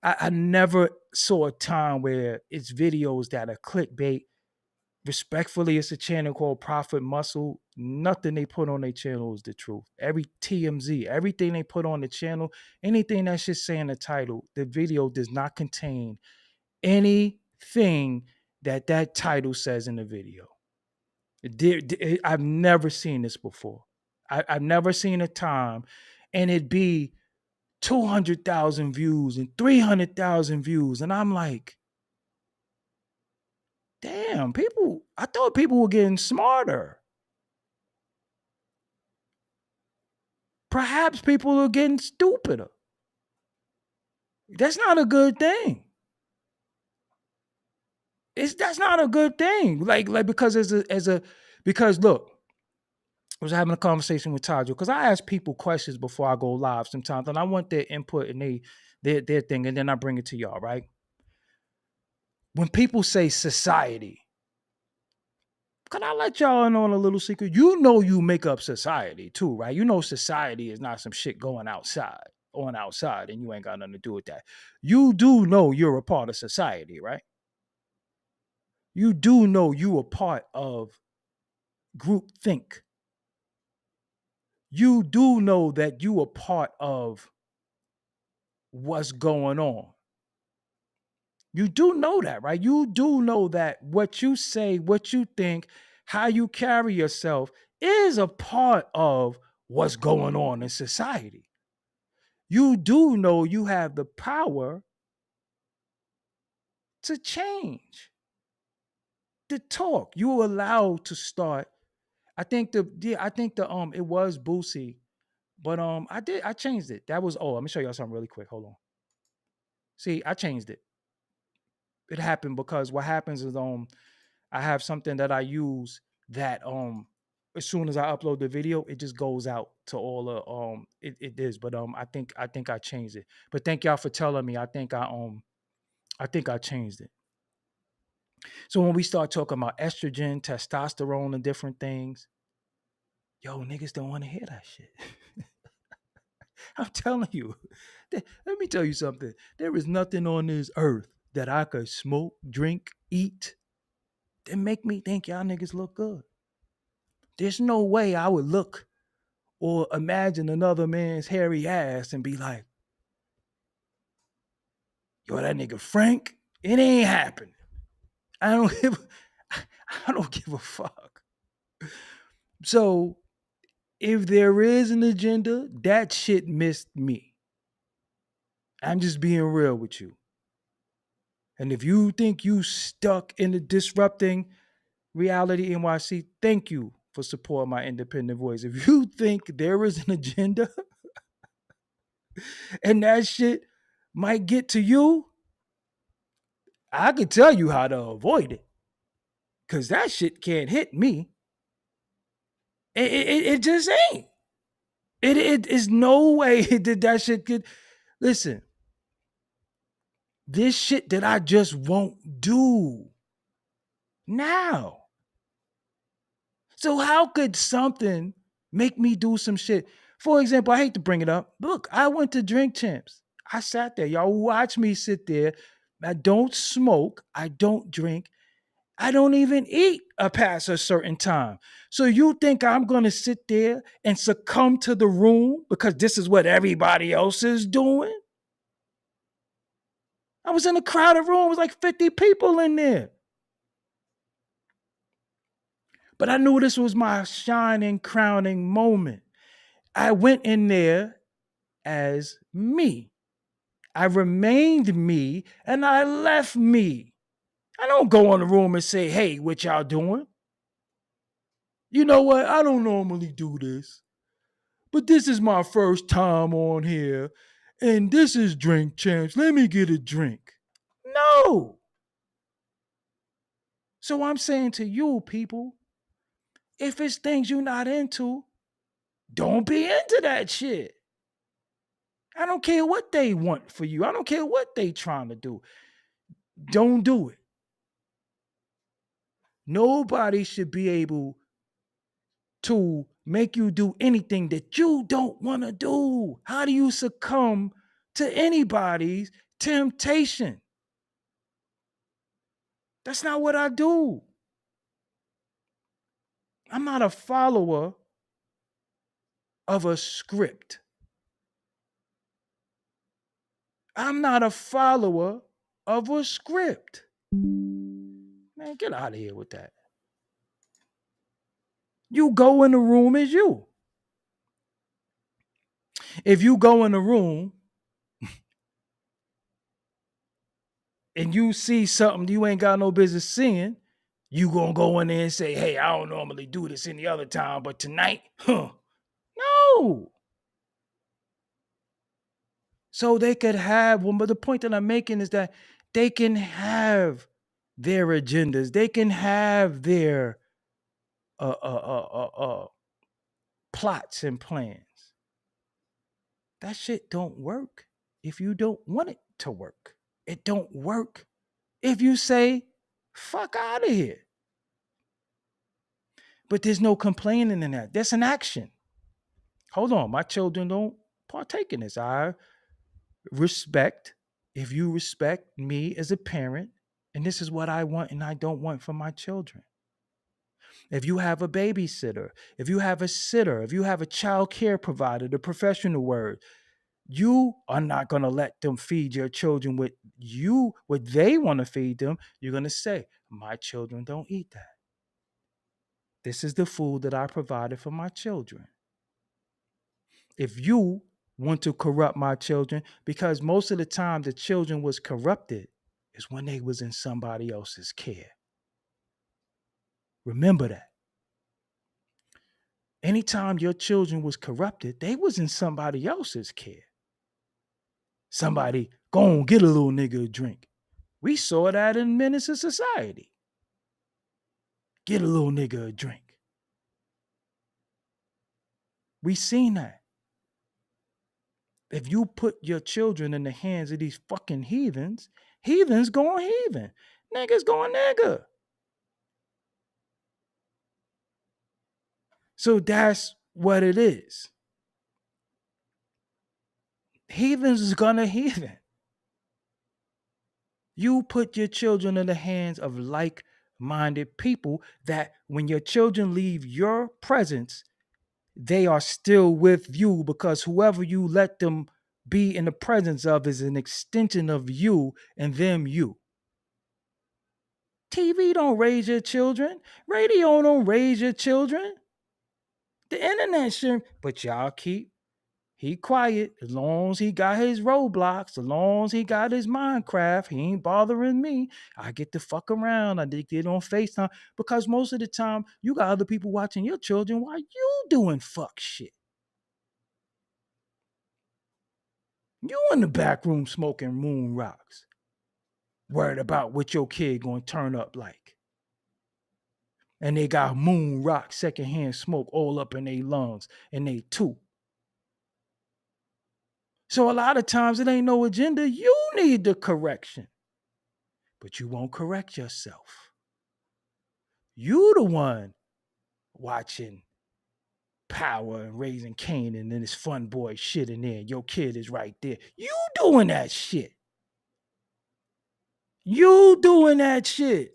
I never saw a time where it's videos that are clickbait. Respectfully, it's a channel called Profit Muscle. Nothing they put on their channel is the truth. Every TMZ, everything they put on the channel, anything that should say in the title, the video does not contain anything that title says in the video. I've never seen this before. I've never seen a time, and it'd be 200,000 views and 300,000 views. And I'm like, damn, I thought people were getting smarter. Perhaps people are getting stupider. That's not a good thing. That's not a good thing. Like because because look, was having a conversation with Tajo because I ask people questions before I go live sometimes, and I want their input and their thing, and then I bring it to y'all, right? When people say society, can I let y'all in on a little secret? You know you make up society too, right? You know society is not some shit going outside, and you ain't got nothing to do with that. You do know you're a part of society, right? You do know you a part of group think. You do know that you a part of what's going on. You do know that, right? You do know that what you say, what you think, how you carry yourself is a part of what's going on in society. You do know you have the power to change the talk. You allowed to start. I think the it was Boosie, but I changed it. That was let me show y'all something really quick. Hold on. See, I changed it. It happened because what happens is I have something that I use that as soon as I upload the video, it just goes out to all the it is. But I think I changed it. But thank y'all for telling me. I think I changed it. So when we start talking about estrogen, testosterone, and different things, yo, niggas don't want to hear that shit. I'm telling you. Let me tell you something. There is nothing on this earth that I could smoke, drink, eat that make me think y'all niggas look good. There's no way I would look or imagine another man's hairy ass and be like, yo, that nigga Frank, it ain't happening. I don't give a fuck. So if there is an agenda, that shit missed me. I'm just being real with you. And if you think you stuck in the disrupting reality NYC, thank you for supporting my independent voice. If you think there is an agenda and that shit might get to you, I could tell you how to avoid it. Because that shit can't hit me. It just ain't. It is no way that shit could. Listen, this shit that I just won't do now. So how could something make me do some shit? For example, I hate to bring it up. Look, I went to Drink Champs. I sat there. Y'all watch me sit there. I don't smoke. I don't drink. I don't even eat past a certain time. So you think I'm going to sit there and succumb to the room because this is what everybody else is doing? I was in a crowded room. It was like 50 people in there. But I knew this was my shining, crowning moment. I went in there as me. I remained me and I left me. I don't go in the room and say, hey, what y'all doing? You know what? I don't normally do this, but this is my first time on here and this is Drink Champs. Let me get a drink. No. So I'm saying to you people, if it's things you're not into, don't be into that shit. I don't care what they want for you. I don't care what they trying to do. Don't do it. Nobody should be able to make you do anything that you don't want to do. How do you succumb to anybody's temptation? That's not what I do. I'm not a follower of a script. I'm not a follower of a script. Man, get out of here with that. You go in the room as you. If you go in the room and you see something you ain't got no business seeing, you gonna go in there and say, hey, I don't normally do this any other time, but tonight, No. So they could have one, but the point that I'm making is that they can have their agendas. They can have their plots and plans. That shit don't work if you don't want it to work. It don't work if you say, fuck out of here. But there's no complaining in that. That's an action. Hold on, my children don't partake in this. I respect, if you respect me as a parent, and this is what I want and I don't want for my children. If you have a babysitter, if you have a sitter, if you have a child care provider, the professional word, you are not going to let them feed your children what they want to feed them. You're going to say, my children don't eat that. This is the food that I provided for my children. If you want to corrupt my children, because most of the time the children was corrupted is when they was in somebody else's care. Remember that. Anytime your children was corrupted, they was in somebody else's care. Somebody, go on, get a little nigga a drink. We saw that in Menace to Society. Get a little nigga a drink. We seen that. If you put your children in the hands of these fucking heathens going heathen. Niggas going nigga. So that's what it is. Heathens is gonna heathen. You put your children in the hands of like-minded people that when your children leave your presence, they are still with you, because whoever you let them be in the presence of is an extension of you and them you. TV don't raise your children. Radio don't raise your children. The internet should, but y'all he quiet. As long as he got his Roblox, as long as he got his Minecraft, he ain't bothering me. I get to fuck around. I did get on FaceTime, because most of the time you got other people watching your children while you doing fuck shit. You in the back room smoking moon rocks, worried about what your kid gonna turn up like. And they got moon rock secondhand smoke all up in their lungs and they too. So a lot of times it ain't no agenda. You need the correction. But you won't correct yourself. You the one watching Power and Raising Kanan and this fun boy shit in there. Your kid is right there. You doing that shit. You doing that shit.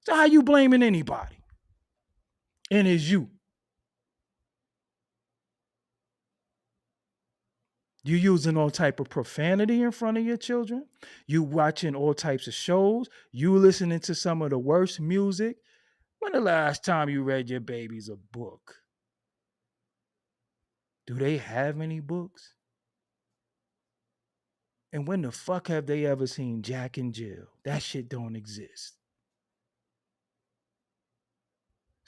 So how you blaming anybody? And it's you. You using all type of profanity in front of your children. You watching all types of shows. You listening to some of the worst music. When the last time you read your babies a book? Do they have any books? And when the fuck have they ever seen Jack and Jill? That shit don't exist.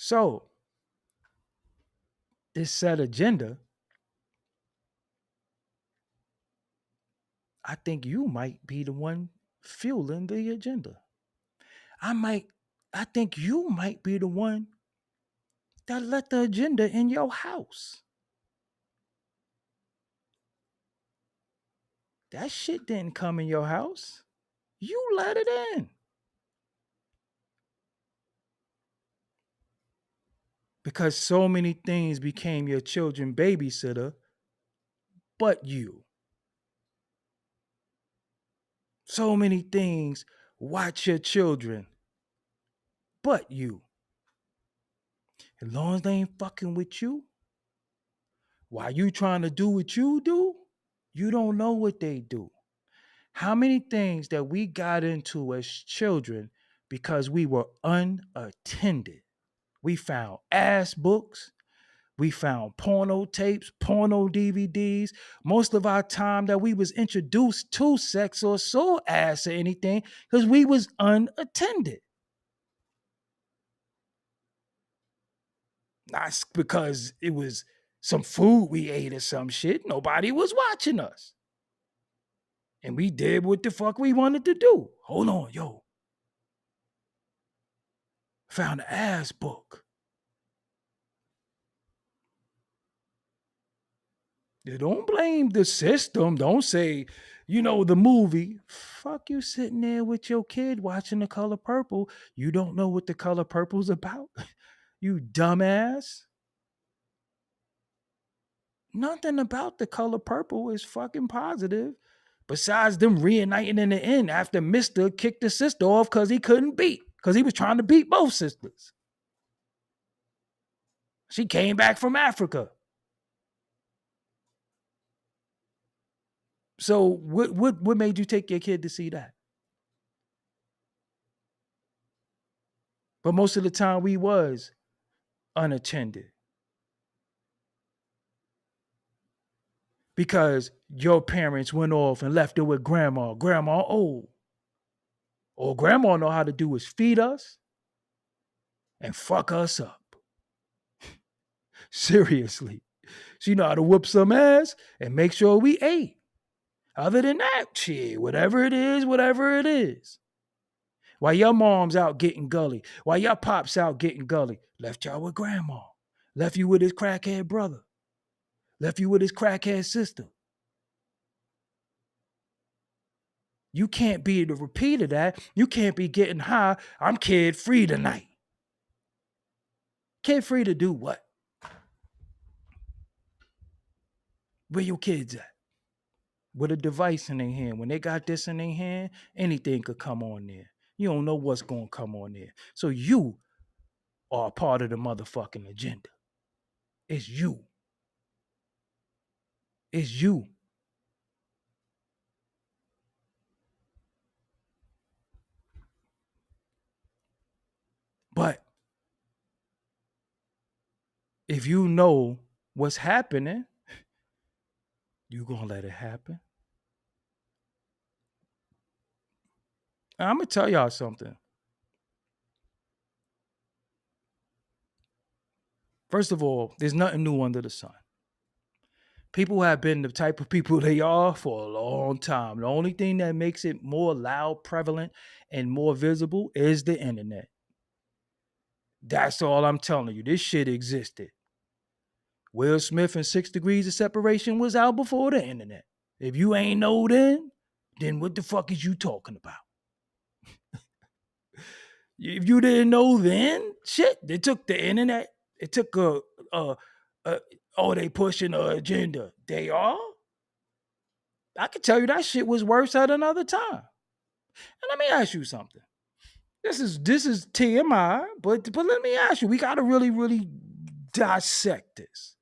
So, this set agenda, I think you might be the one fueling the agenda. I think you might be the one that let the agenda in your house. That shit didn't come in your house. You let it in. Because so many things became your children's babysitter, but you. So many things watch your children, but you. As long as they ain't fucking with you, while you trying to do what you do, you don't know what they do. How many things that we got into as children because we were unattended? We found ass books. We found porno tapes, porno DVDs. Most of our time that we was introduced to sex or saw ass or anything because we was unattended. Not because it was some food we ate or some shit. Nobody was watching us. And we did what the fuck we wanted to do. Hold on, yo. Found an ass book. You don't blame the system. Don't say, the movie. Fuck you sitting there with your kid watching The Color Purple. You don't know what The Color Purple's about? You dumbass. Nothing about The Color Purple is fucking positive. Besides them reuniting in the end after Mister kicked the sister off because he was trying to beat both sisters. She came back from Africa. So what made you take your kid to see that? But most of the time we was unattended. Because your parents went off and left it with grandma. Grandma old. All grandma know how to do is feed us and fuck us up. Seriously. She know how to whoop some ass and make sure we ate. Other than that, shit, whatever it is, whatever it is. While your mom's out getting gully, while your pop's out getting gully, left y'all with grandma. Left you with his crackhead brother. Left you with his crackhead sister. You can't be the repeat of that. You can't be getting high. I'm kid free tonight. Kid free to do what? Where your kids at? With a device in their hand. When they got this in their hand, anything could come on there. You don't know what's going to come on there. So you are a part of the motherfucking agenda. It's you. It's you. But if you know what's happening, you gonna let it happen. And I'm gonna tell y'all something. First of all, there's nothing new under the sun. People have been the type of people they are for a long time. The only thing that makes it more loud, prevalent, and more visible is the internet. That's all I'm telling you. This shit existed. Will Smith and 6 Degrees of Separation was out before the internet. If you ain't know then what the fuck is you talking about? If you didn't know then, shit, they took the internet. It took they pushing an agenda. They are? I can tell you that shit was worse at another time. And let me ask you something. This is TMI, but let me ask you, we gotta really, really dissect this.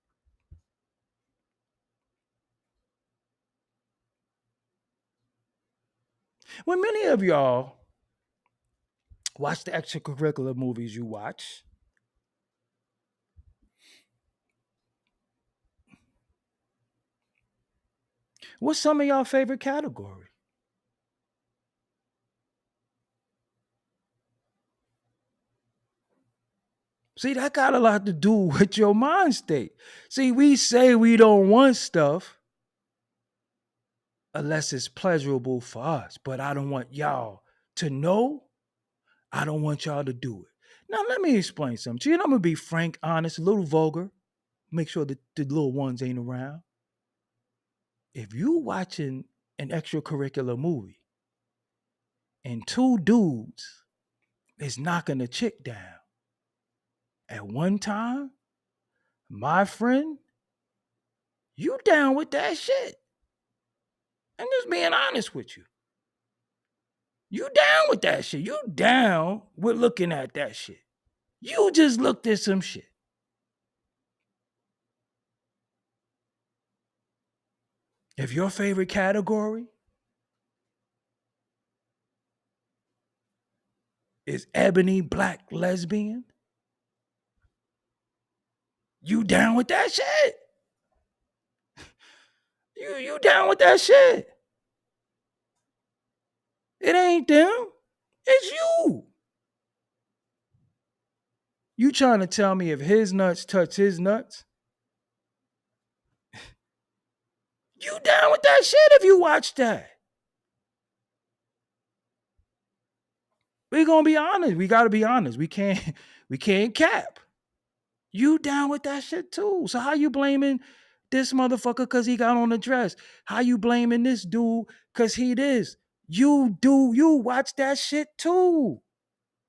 When many of y'all watch the extracurricular movies you watch, what's some of y'all favorite category? See, that got a lot to do with your mind state. See, we say we don't want stuff unless it's pleasurable for us, but I don't want y'all to know. I don't want y'all to do it. Now, let me explain something to you. And I'm going to be frank, honest, a little vulgar. Make sure that the little ones ain't around. If you watching an extracurricular movie and two dudes is knocking a chick down at one time, my friend, you down with that shit. I'm just being honest with you. You down with that shit. You down with looking at that shit. You just looked at some shit. If your favorite category is ebony black lesbian, you down with that shit. You down with that shit. It ain't them. It's you. You trying to tell me if his nuts touch his nuts? You down with that shit if you watch that? We're gonna be honest. We gotta be honest. We can't cap. You down with that shit too. So how you blaming This motherfucker because he got on a dress. How you blaming this dude because he this? You watch that shit too.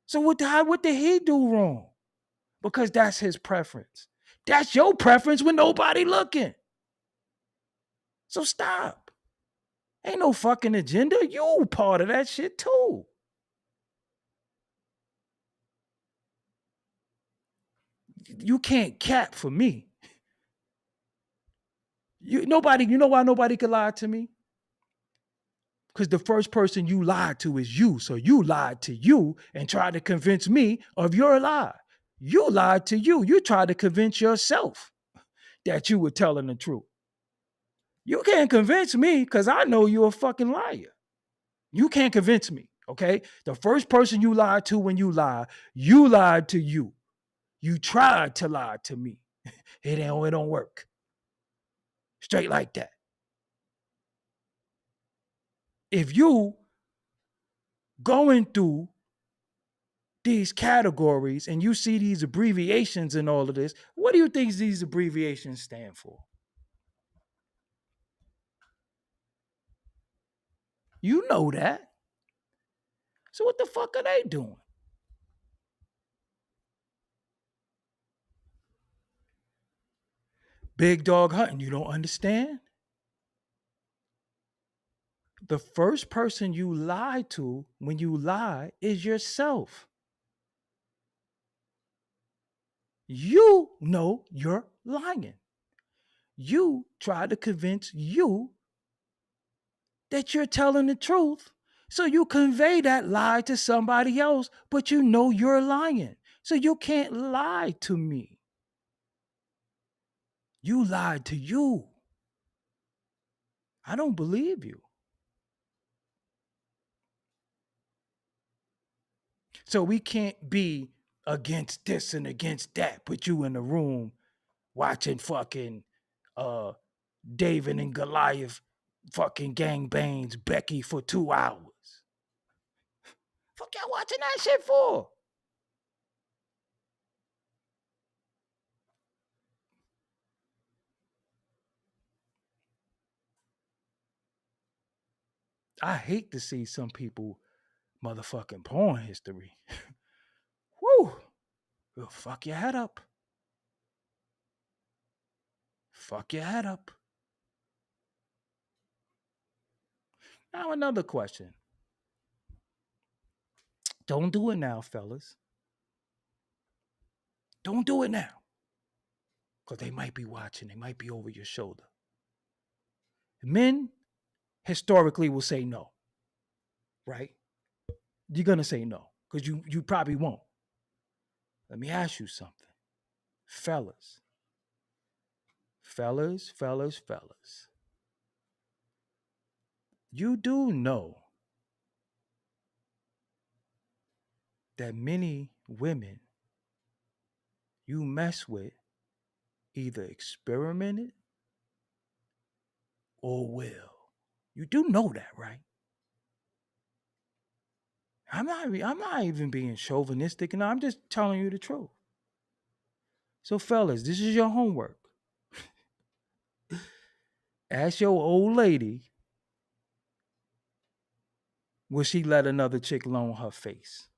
So what did he do wrong? Because that's his preference. That's your preference when nobody looking. So stop. Ain't no fucking agenda. You part of that shit too. You can't cap for me. You know why nobody could lie to me? Because the first person you lied to is you. So you lied to you and tried to convince me of your lie. You lied to you. You tried to convince yourself that you were telling the truth. You can't convince me because I know you're a fucking liar. You can't convince me, okay? The first person you lied to when you lied to you. You tried to lie to me. It don't work. Straight like that. If you going through these categories and you see these abbreviations and all of this, what do you think these abbreviations stand for? You know that. So what the fuck are they doing? Big dog hunting, you don't understand? The first person you lie to when you lie is yourself. You know you're lying. You try to convince you that you're telling the truth. So you convey that lie to somebody else, but you know you're lying. So you can't lie to me. You lied to you. I don't believe you. So we can't be against this and against that. Put you in the room watching fucking David and Goliath fucking gangbangs Becky for 2 hours. Fuck y'all watching that shit for? I hate to see some people motherfucking porn history. Woo! It'll fuck your head up. Fuck your head up. Now another question. Don't do it now, fellas. Don't do it now. Because they might be watching. They might be over your shoulder. Men historically will say no. Right? You're going to say no. Because you probably won't. Let me ask you something. Fellas. You do know that many women you mess with either experimented or will. You do know that, right? I'm not even being chauvinistic, and I'm just telling you the truth. So, fellas, this is your homework. Ask your old lady, will she let another chick loan her face?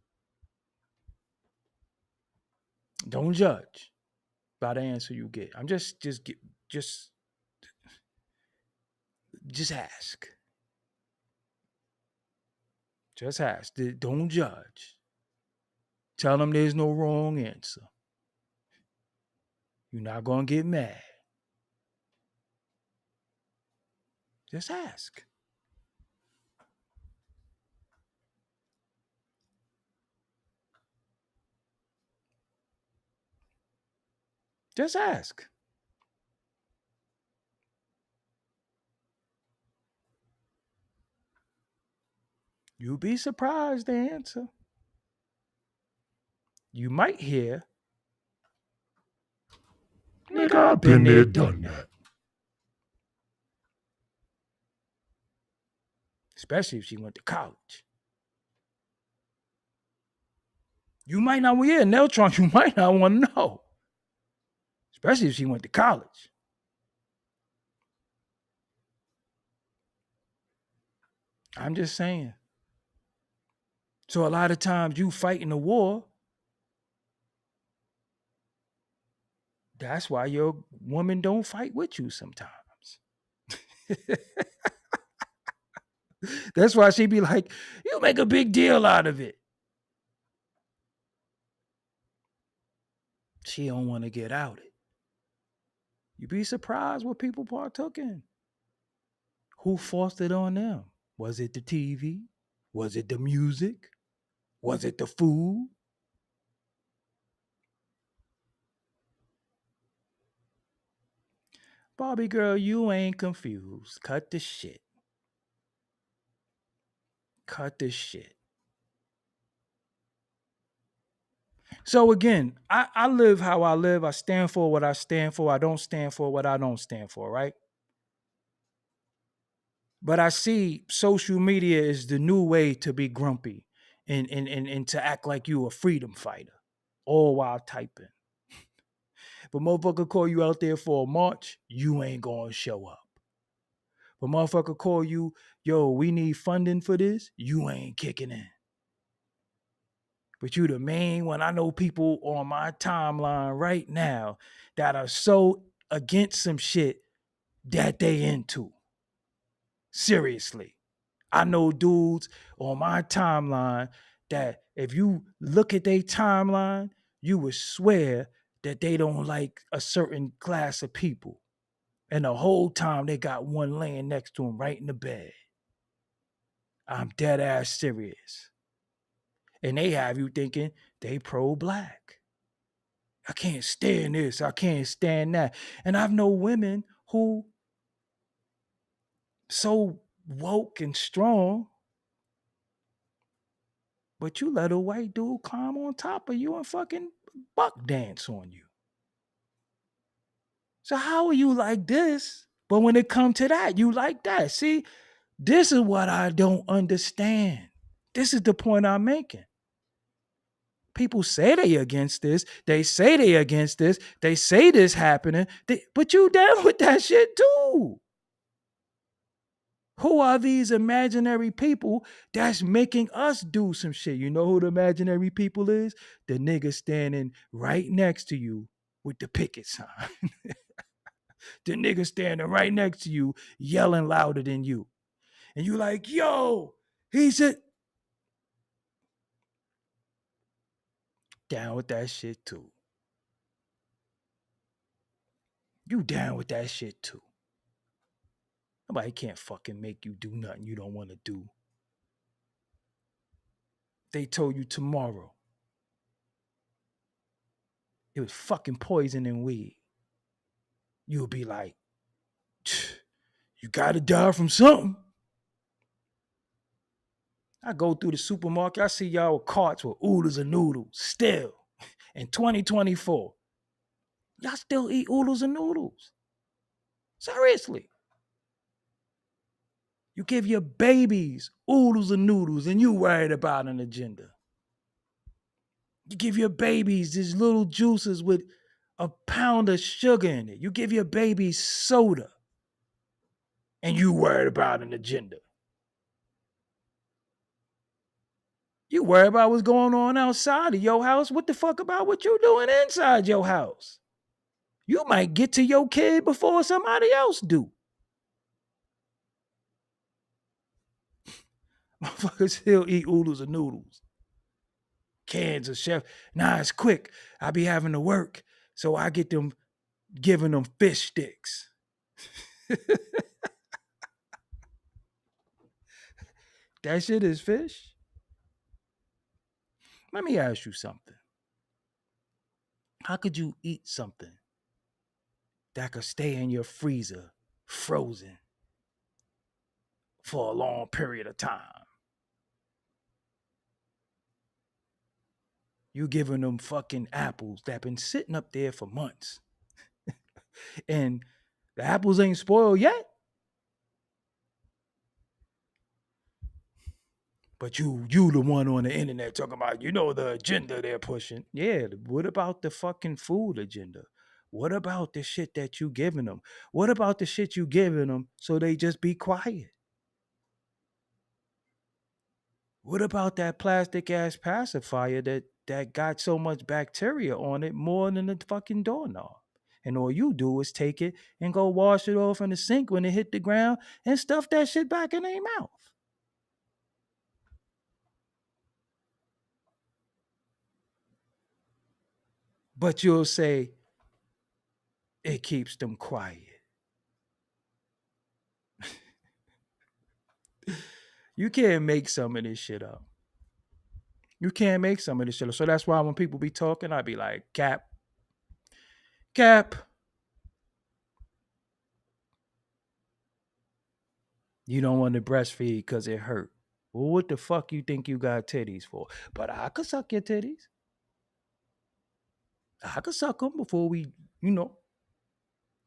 Don't judge by the answer you get. I'm just ask. Just ask. Don't judge. Tell them there's no wrong answer. You're not going to get mad. Just ask. Just ask. You'll be surprised the answer. You might hear, nigga, I've been there, done that. Especially if she went to college. You might not, Neltron, you might not want to know. Especially if she went to college. I'm just saying. So a lot of times you fighting a war. That's why your woman don't fight with you sometimes. That's why she be like, you make a big deal out of it. She don't want to get out it. You'd be surprised what people partook in. Who forced it on them? Was it the TV? Was it the music? Was it the food? Barbie girl, you ain't confused. Cut the shit. Cut the shit. So again, I live how I live. I stand for what I stand for. I don't stand for what I don't stand for, right? But I see social media is the new way to be grumpy and to act like you a freedom fighter, all while typing. But motherfucker call you out there for a march, you ain't gonna show up. But motherfucker call you, yo, we need funding for this, you ain't kicking in. But you the main one. I know people on my timeline right now that are so against some shit that they into. Seriously. I know dudes on my timeline that if you look at their timeline, you would swear that they don't like a certain class of people. And the whole time they got one laying next to them right in the bed. I'm dead ass serious. And they have you thinking they pro-black. I can't stand this. I can't stand that. And I've known women who so woke and strong, but you let a white dude climb on top of you and fucking buck dance on you. So how are you like this? But when it comes to that, you like that. See, this is what I don't understand. This is the point I'm making. People say they against this. They say they against this. They say this happening. But you down with that shit too. Who are these imaginary people that's making us do some shit? You know who the imaginary people is? The nigga standing right next to you with the picket sign. The nigga standing right next to you yelling louder than you. And you like, yo, he said, down with that shit too. You down with that shit too. Nobody can't fucking make you do nothing you don't want to do. They told you tomorrow it was fucking poison and weed. You'll be like, you gotta die from something. I go through the supermarket, I see y'all with carts with oodles and noodles still in 2024. Y'all still eat oodles and noodles. Seriously. You give your babies oodles and noodles and you worried about an agenda. You give your babies these little juices with a pound of sugar in it. You give your babies soda and you worried about an agenda. You worry about what's going on outside of your house. What the fuck about what you doing inside your house? You might get to your kid before somebody else do. Motherfuckers still eat oodles and noodles. Cans of chef. Nah, it's quick. I be having to work. So I get them giving them fish sticks. That shit is fish? Let me ask you something. How could you eat something that could stay in your freezer frozen for a long period of time? You giving them fucking apples that been sitting up there for months. And the apples ain't spoiled yet. But you the one on the internet talking about, the agenda they're pushing. Yeah, what about the fucking food agenda? What about the shit that you giving them? What about the shit you giving them so they just be quiet? What about that plastic ass pacifier that got so much bacteria on it more than the fucking doorknob? And all you do is take it and go wash it off in the sink when it hit the ground and stuff that shit back in their mouth. But you'll say it keeps them quiet. You can't make some of this shit up. You can't make some of this shit up. So that's why when people be talking, I be like, Cap, you don't want to breastfeed because it hurt. Well, what the fuck you think you got titties for? But I could suck your titties. I could suck them before we,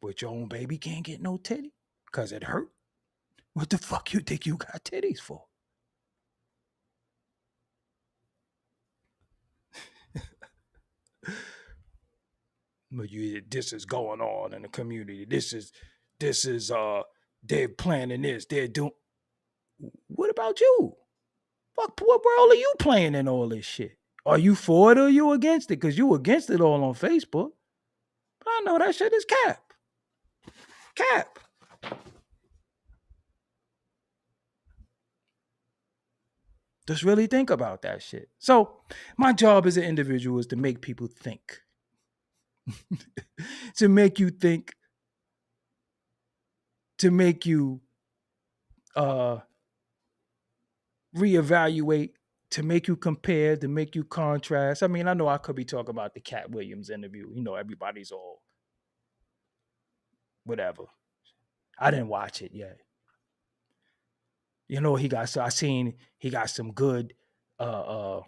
but your own baby can't get no titty because it hurt. What the fuck you think you got titties for? But this is going on in the community. This is they're planning this. They're doing. What about you? Fuck, what role are you playing in all this shit? Are you for it or are you against it? Because you against it all on Facebook. But I know that shit is cap. Cap. Just really think about that shit. So my job as an individual is to make people think. To make you think. To make you reevaluate, to make you compare, to make you contrast. I mean, I know I could be talking about the Cat Williams interview. Everybody's all whatever. I didn't watch it yet. He got some good that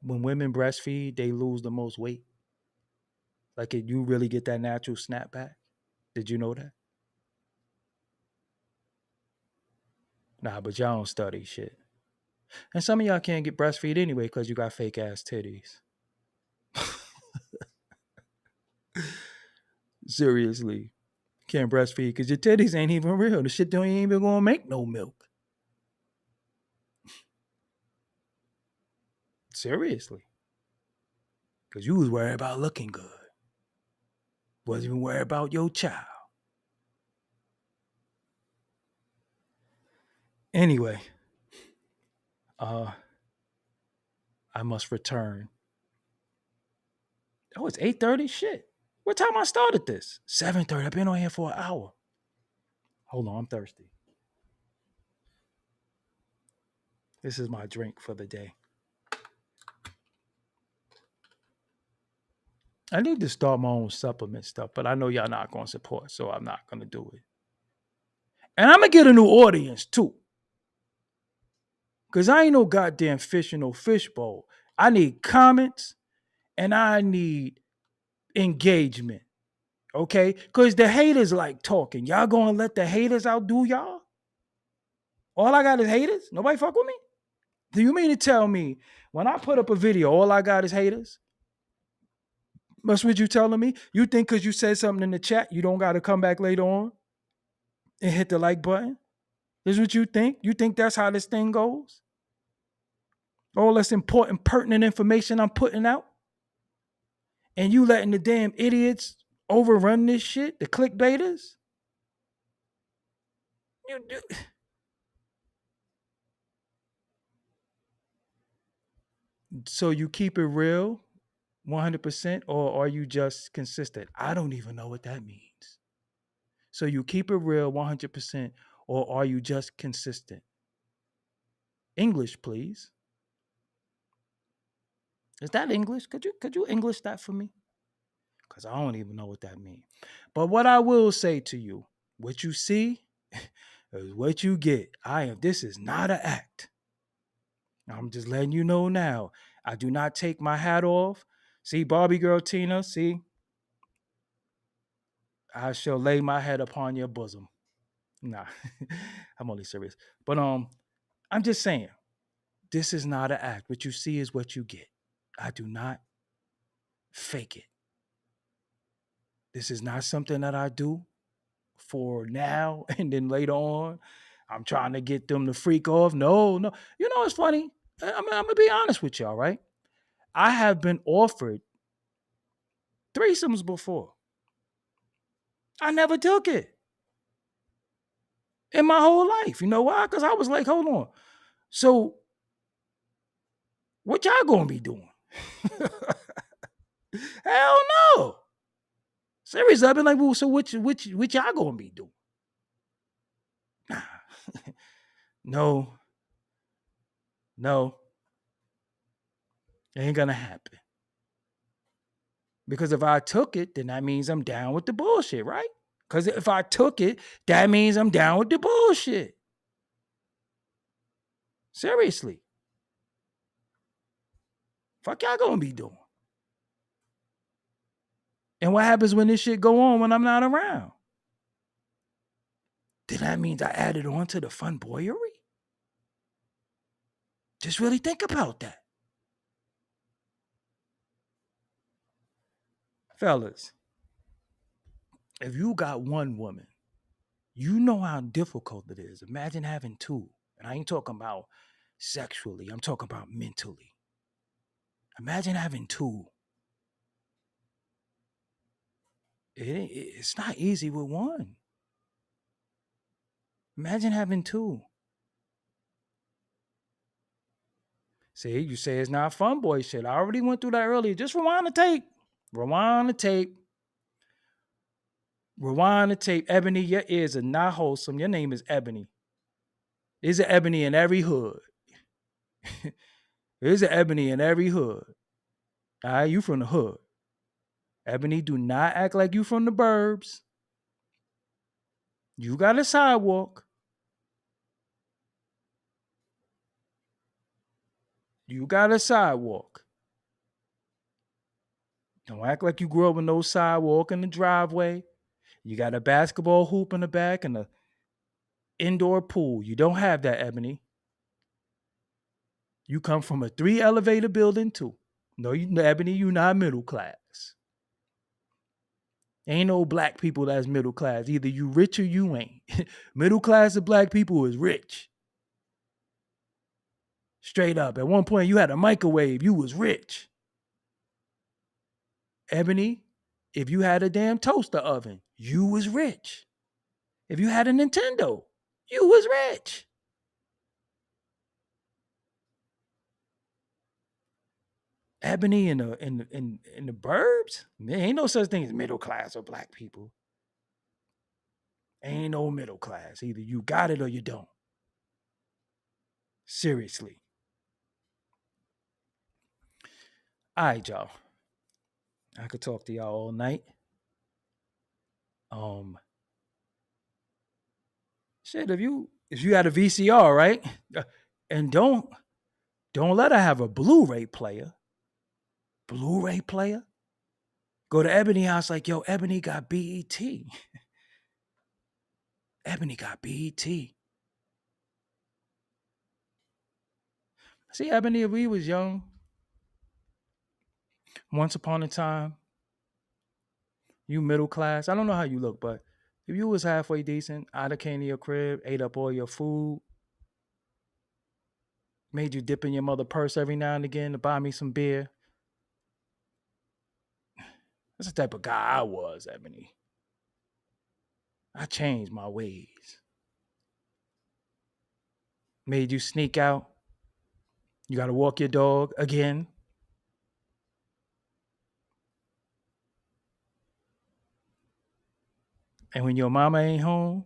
when women breastfeed, they lose the most weight. Like you really get that natural snapback. Did you know that? Nah, but y'all don't study shit. And some of y'all can't get breastfeed anyway because you got fake ass titties. Seriously. Can't breastfeed because your titties ain't even real. The shit don't even gonna make no milk. Seriously. Because you was worried about looking good. Wasn't even worried about your child. Anyway, I must return. Oh, it's 8:30? Shit. What time I started this? 7:30. I've been on here for an hour. Hold on, I'm thirsty. This is my drink for the day. I need to start my own supplement stuff, but I know y'all not going to support, so I'm not going to do it. And I'm going to get a new audience, too. Because I ain't no goddamn fish in no fishbowl. I need comments and I need engagement. Okay? Because the haters like talking. Y'all going to let the haters outdo y'all? All I got is haters? Nobody fuck with me? Do you mean to tell me when I put up a video, all I got is haters? That's what you telling me? You think because you said something in the chat, you don't got to come back later on and hit the like button? This is what you think? You think that's how this thing goes? All this important, pertinent information I'm putting out? And you letting the damn idiots overrun this shit? The clickbaiters? You do. So you keep it real 100% or are you just consistent? I don't even know what that means. So you keep it real 100% or are you just consistent? English, please. Is that English? Could you English that for me? Because I don't even know what that means. But what I will say to you, what you see is what you get. This is not an act. I'm just letting you know now. I do not take my hat off. See, Barbie girl Tina, see, I shall lay my head upon your bosom. Nah, I'm only serious. But I'm just saying, this is not an act. What you see is what you get. I do not fake it. This is not something that I do for now and then later on. I'm trying to get them to freak off. No, no. You know, it's funny. I'm going to be honest with y'all, right? I have been offered threesomes before. I never took it in my whole life. You know why? Because I was like, hold on. So what y'all going to be doing? Hell no. Seriously, I've been like, well, so which y'all going to be doing? Nah. No. It ain't going to happen. Because if I took it, then that means I'm down with the bullshit, right? Because if I took it, that means I'm down with the bullshit. Seriously. Fuck y'all gonna be doing? And what happens when this shit go on when I'm not around? Then that means I added on to the fun boyery? Just really think about that. Fellas, if you got one woman, you know how difficult it is. Imagine having two. And I ain't talking about sexually. I'm talking about mentally. Imagine having two. It's not easy with one. Imagine having two. See, you say it's not fun boy shit. I already went through that earlier. Just rewind the tape. Rewind the tape. Rewind the tape. Ebony, your ears are not wholesome. Your name is Ebony. There's an Ebony in every hood. There's an Ebony in every hood. All right, you from the hood. Ebony, do not act like you from the burbs. You got a sidewalk. You got a sidewalk. Don't act like you grew up with no sidewalk in the driveway. You got a basketball hoop in the back and a indoor pool. You don't have that, Ebony. You come from a 3-elevator building too. No, Ebony, you not middle class. Ain't no black people that's middle class. Either you rich or you ain't. Middle class of black people is rich. Straight up. At one point, you had a microwave. You was rich. Ebony, if you had a damn toaster oven, you was rich. If you had a Nintendo, you was rich. Ebony in the burbs, there ain't no such thing as middle class or black people. Ain't no middle class. Either you got it or you don't. Seriously. All right, y'all. I could talk to y'all all night. Shit, if you had a VCR, right? And don't let her have a Blu-ray player. Blu-ray player? Go to Ebony house like, yo, Ebony got BET. Ebony got BET. See, Ebony, if we was young, once upon a time, you middle class. I don't know how you look, but if you was halfway decent, I'd have came to your crib, ate up all your food, made you dip in your mother purse every now and again to buy me some beer. That's the type of guy I was, Ebony. I changed my ways. Made you sneak out. You got to walk your dog again. And when your mama ain't home,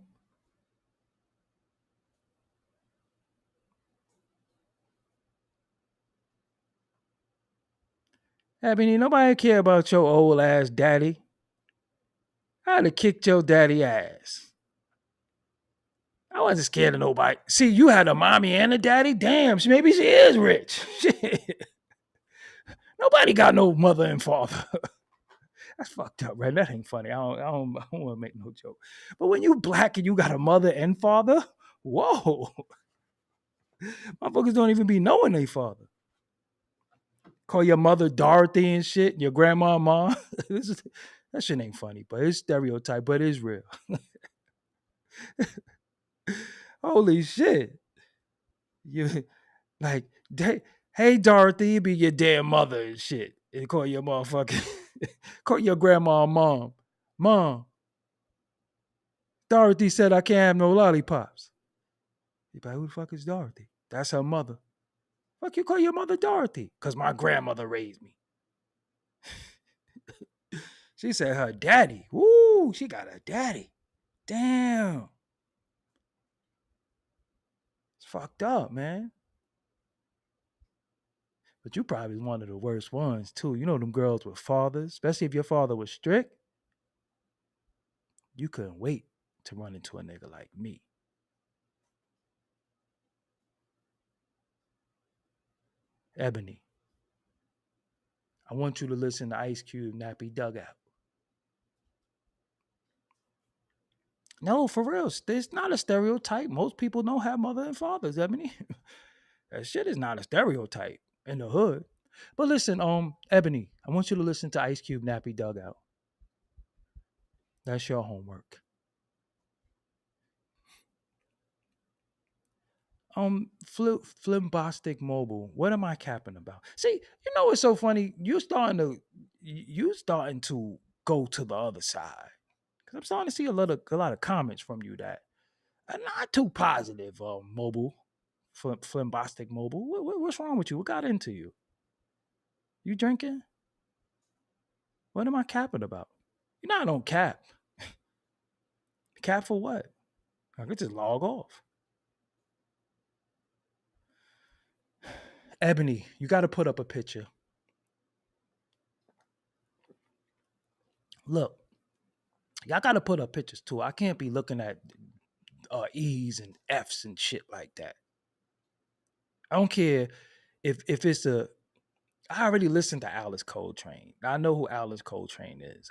Ebony, nobody care about your old ass daddy. I'd have kicked your daddy ass. I wasn't scared of nobody. See, you had a mommy and a daddy. Damn, maybe she is rich. Shit. Nobody got no mother and father. That's fucked up, right? That ain't funny. I don't want to make no joke. But when you black and you got a mother and father, whoa. Motherfuckers don't even be knowing they father. Call your mother Dorothy and shit, and your grandma mom. That shit ain't funny, but it's stereotype, but it's real. Holy shit. You like, hey Dorothy, be your damn mother and shit. And call your motherfucking call your grandma mom. Mom, Dorothy said I can't have no lollipops. You be like, who the fuck is Dorothy? That's her mother. Fuck you call your mother Dorothy? Because my grandmother raised me. She said her daddy. Woo, she got a daddy. Damn. It's fucked up, man. But you probably one of the worst ones too. You know them girls with fathers, especially if your father was strict. You couldn't wait to run into a nigga like me. Ebony, I want you to listen to Ice Cube Nappy Dugout. No, for real. It's not a stereotype. Most people don't have mother and fathers, Ebony. That shit is not a stereotype in the hood. But listen, Ebony, I want you to listen to Ice Cube Nappy Dugout. That's your homework. Flimbostic mobile. What am I capping about? See, you know what's so funny? You starting to go to the other side. Cause I'm starting to see a lot of comments from you that are not too positive. Mobile, flimbostic mobile. What's wrong with you? What got into you? You drinking? What am I capping about? You know I don't cap. Cap for what? I could just log off. Ebony, you got to put up a picture. Look, y'all got to put up pictures too. I can't be looking at E's and F's and shit like that. I don't care if it's a. I already listened to Alice Coltrane. I know who Alice Coltrane is.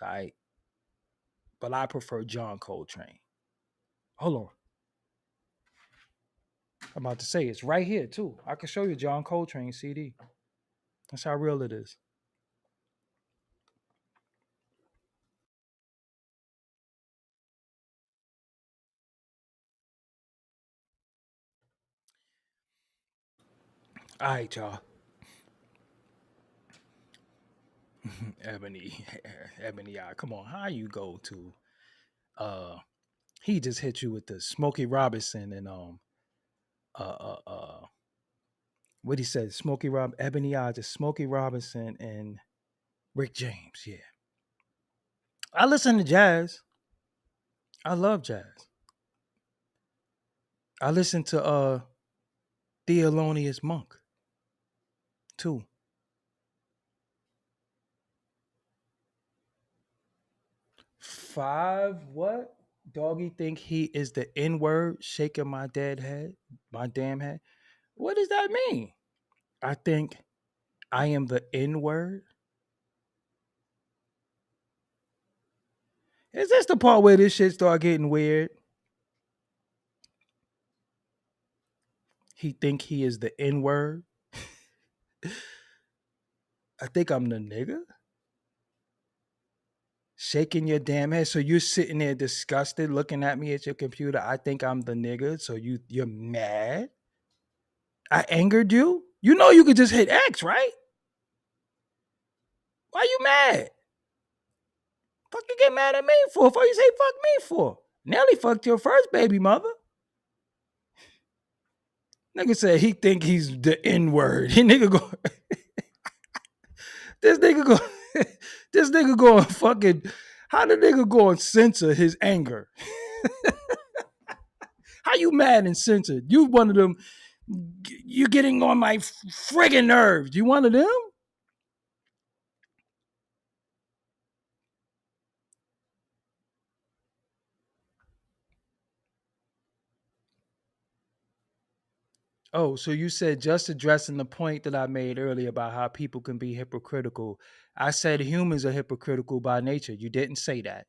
But I prefer John Coltrane. Hold on. I'm about to say it's right here too. I can show you John Coltrane CD. That's how real it is. All right, y'all. Ebony, Ebony, come on. How you go to? He just hit you with the Smokey Robinson and uh, uh, uh what he said. Ebony Eye, just Smokey Robinson and Rick James. Yeah, I listen to jazz. I love jazz. I listen to Thelonious Monk too. Five what? Doggy think he is the N word shaking my dead head, my damn head. What does that mean? I think I am the N word. Is this the part where this shit start getting weird? He think he is the N word. I think I'm the nigga. Shaking your damn head. So you're sitting there disgusted looking at me at your computer. I think I'm the nigga. So you're mad? I angered you? You know you could just hit X, right? Why you mad? Fuck you get mad at me for? What you say fuck me for? Nelly fucked your first baby mother. Nigga said he think he's the N word. He nigga go. This nigga go. This nigga going fucking. How the nigga go and censor his anger? How you mad and censored? You one of them. You getting on my friggin' nerves. You one of them? Oh, so you said just addressing the point that I made earlier about how people can be hypocritical. I said humans are hypocritical by nature. You didn't say that.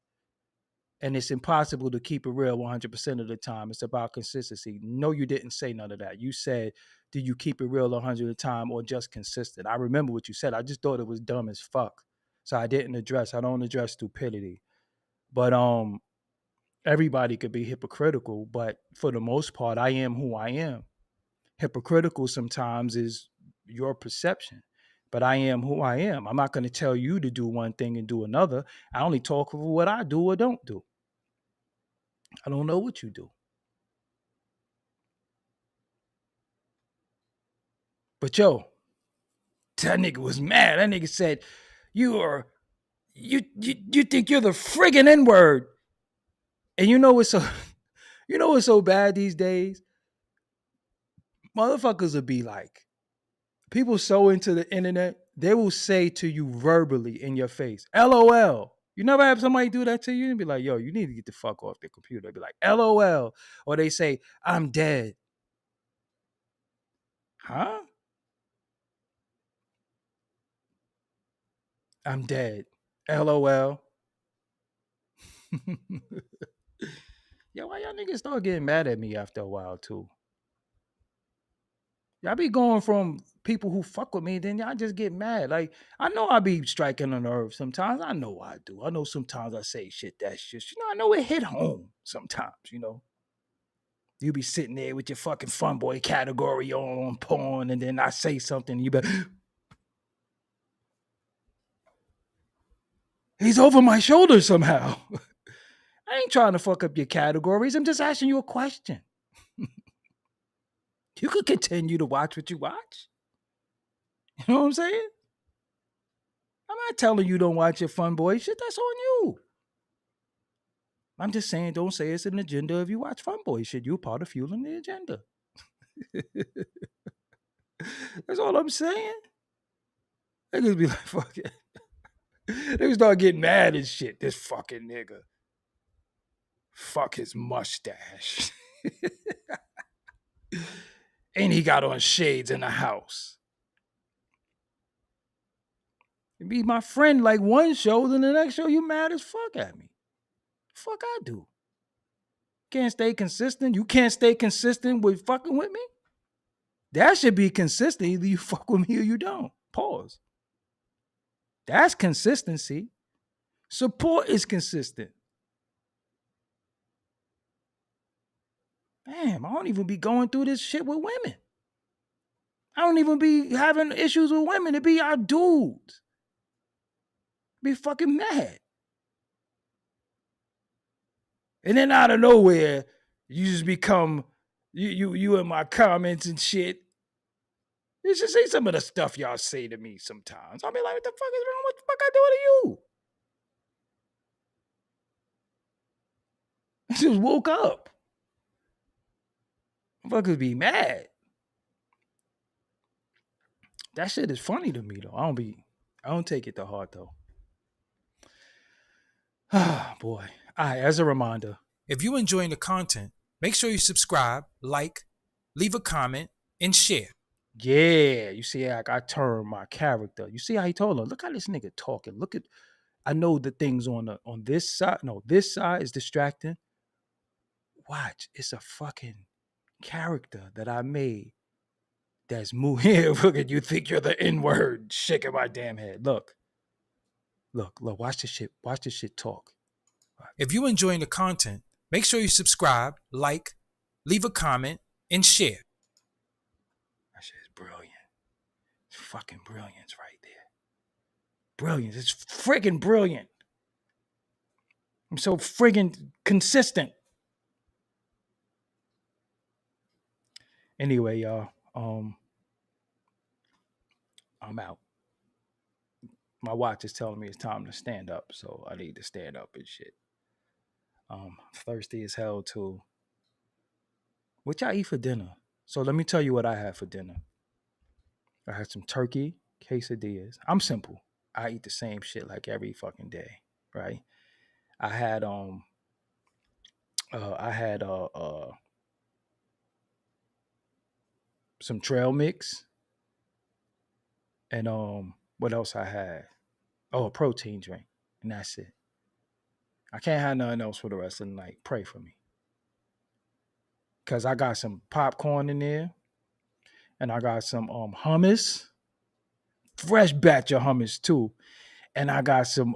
And it's impossible to keep it real 100% of the time. It's about consistency. No, you didn't say none of that. You said, do you keep it real 100 of the time or just consistent? I remember what you said. I just thought it was dumb as fuck. So I don't address stupidity. But everybody could be hypocritical, but for the most part, I am who I am. Hypocritical sometimes is your perception, but I am who I am. I'm not going to tell you to do one thing and do another. I only talk over what I do or don't do. I don't know what you do. But yo, that nigga was mad. That nigga said, you think you're the friggin' N-word. And you know what's so bad these days? Motherfuckers will be like, people so into the internet, they will say to you verbally in your face, LOL. You never have somebody do that to you and be like, yo, you need to get the fuck off the computer. Be like, LOL. Or they say, I'm dead. Huh? I'm dead. LOL. Yeah, why y'all niggas start getting mad at me after a while too? Y'all be going from people who fuck with me, then y'all just get mad. Like, I know I be striking a nerve sometimes. I know I do. I know sometimes I say shit that's just, I know it hit home sometimes, You be sitting there with your fucking fun boy category on porn, and then I say something, you be he's over my shoulder somehow. I ain't trying to fuck up your categories. I'm just asking you a question. You could continue to watch what you watch. You know what I'm saying? I'm not telling you don't watch your fun boy shit. That's on you. I'm just saying don't say it's an agenda if you watch fun boy shit. You're part of fueling the agenda. That's all I'm saying. Niggas be like, fuck it. Niggas start getting mad and shit. This fucking nigga. Fuck his mustache. And he got on shades in the house. You be my friend like one show, then the next show you mad as fuck at me. Fuck I do. Can't stay consistent. You can't stay consistent with fucking with me. That should be consistent. Either you fuck with me or you don't. Pause. That's consistency. Support is consistent. Damn, I don't even be going through this shit with women. I don't even be having issues with women. It be our dudes. Be fucking mad. And then out of nowhere, you just become you in my comments and shit. You should see some of the stuff y'all say to me sometimes. I'll be like, what the fuck is wrong? What the fuck I do to you? I just woke up. Motherfuckers be mad. That shit is funny to me though. I don't take it to heart though. Ah, boy. All right, as a reminder, if you're enjoying the content, make sure you subscribe, like, leave a comment, and share. Yeah, you see how I turn my character. You see how he told her, look how this nigga talking. Look at, I know the things on this side. No, this side is distracting. Watch, it's a fucking character that I made that's moving. Here, look at you think you're the N-word shaking my damn head. Look, watch this shit. Watch this shit talk. If you're enjoying the content, make sure you subscribe, like, leave a comment, and share. That shit is brilliant. It's fucking brilliance right there. Brilliance. It's friggin' brilliant. I'm so friggin' consistent. Anyway, y'all, I'm out. My watch is telling me it's time to stand up, so I need to stand up and shit. Thirsty as hell too. What y'all eat for dinner? So let me tell you what I had for dinner. I had some turkey quesadillas. I'm simple. I eat the same shit like every fucking day, right? I had some trail mix, and what else I had? Oh, a protein drink, and that's it. I can't have nothing else for the rest of the night. Pray for me, cause I got some popcorn in there, and I got some hummus, fresh batch of hummus too, and I got some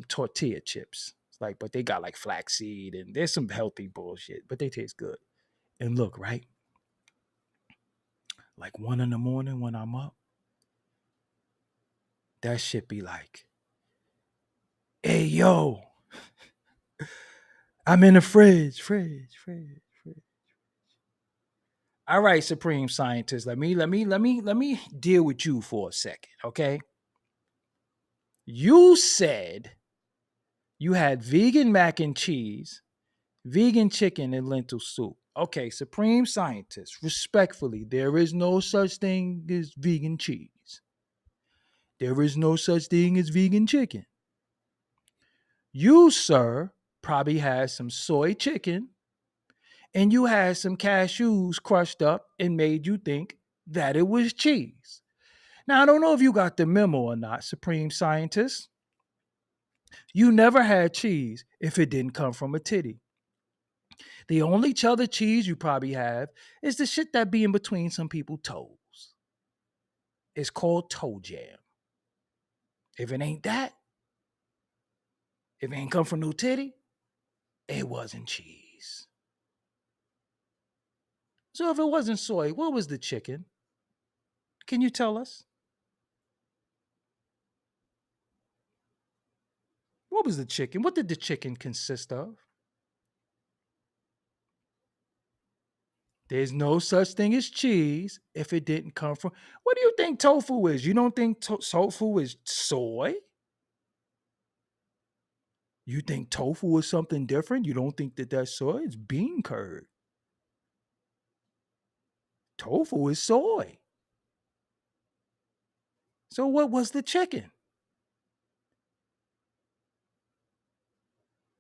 tortilla chips. Like, but they got like flaxseed and there's some healthy bullshit, but they taste good. And look, right? Like 1 a.m. when I'm up, that shit be like, hey yo, I'm in the fridge. All right, Supreme Scientist, let me deal with you for a second, okay? You said you had vegan mac and cheese, vegan chicken, and lentil soup. Okay, Supreme Scientist, respectfully, there is no such thing as vegan cheese. There is no such thing as vegan chicken. You, sir, probably had some soy chicken and you had some cashews crushed up and made you think that it was cheese. Now, I don't know if you got the memo or not, Supreme Scientist. You never had cheese if it didn't come from a titty. The only other cheese you probably have is the shit that be in between some people's toes. It's called toe jam. If it ain't that, if it ain't come from no titty, it wasn't cheese. So if it wasn't soy, what was the chicken? Can you tell us? What was the chicken? What did the chicken consist of? There's no such thing as cheese if it didn't come from. What do you think tofu is? You don't think tofu is soy? You think tofu is something different? You don't think that that's soy? It's bean curd. Tofu is soy. So what was the chicken?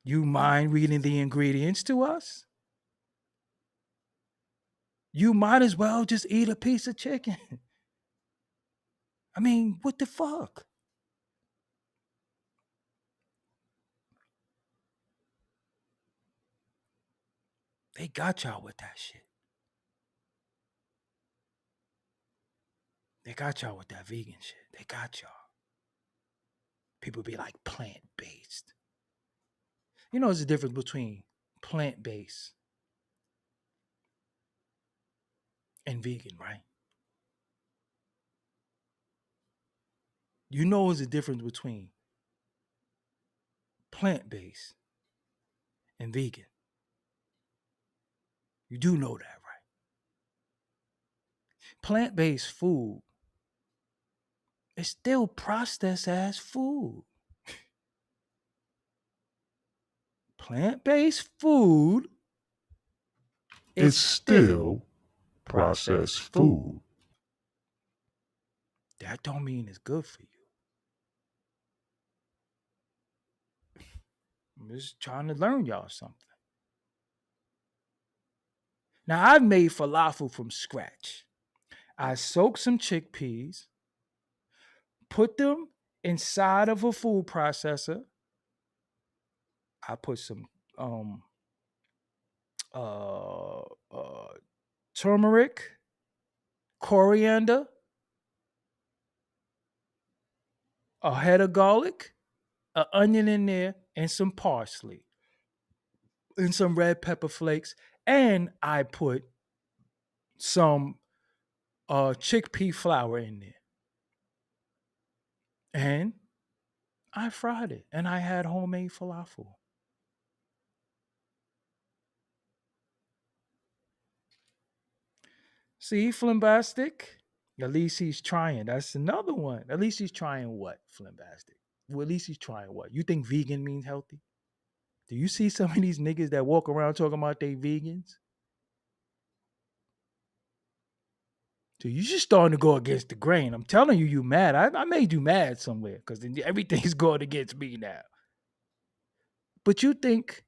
You mind reading the ingredients to us? You might as well just eat a piece of chicken. I mean, what the fuck? They got y'all with that shit. They got y'all with that vegan shit. They got y'all. People be like plant-based. You know, there's a difference between plant-based and vegan, right? You know there's a difference between plant-based and vegan. You do know that, right? Plant-based food is still processed as food. Plant-based food is still processed food. That don't mean it's good for you. I'm just trying to learn y'all something. Now, I've made falafel from scratch. I soaked some chickpeas, put them inside of a food processor. I put some turmeric, coriander, a head of garlic, an onion in there, and some parsley, and some red pepper flakes. And I put some chickpea flour in there. And I fried it. And I had homemade falafel. See, Flimbastic? At least he's trying. That's another one. At least he's trying what, Flimbastic? Well, at least he's trying what? You think vegan means healthy? Do you see some of these niggas that walk around talking about they vegans? So you just starting to go against the grain. I'm telling you, you mad. I made you mad somewhere because everything's going against me now. But you think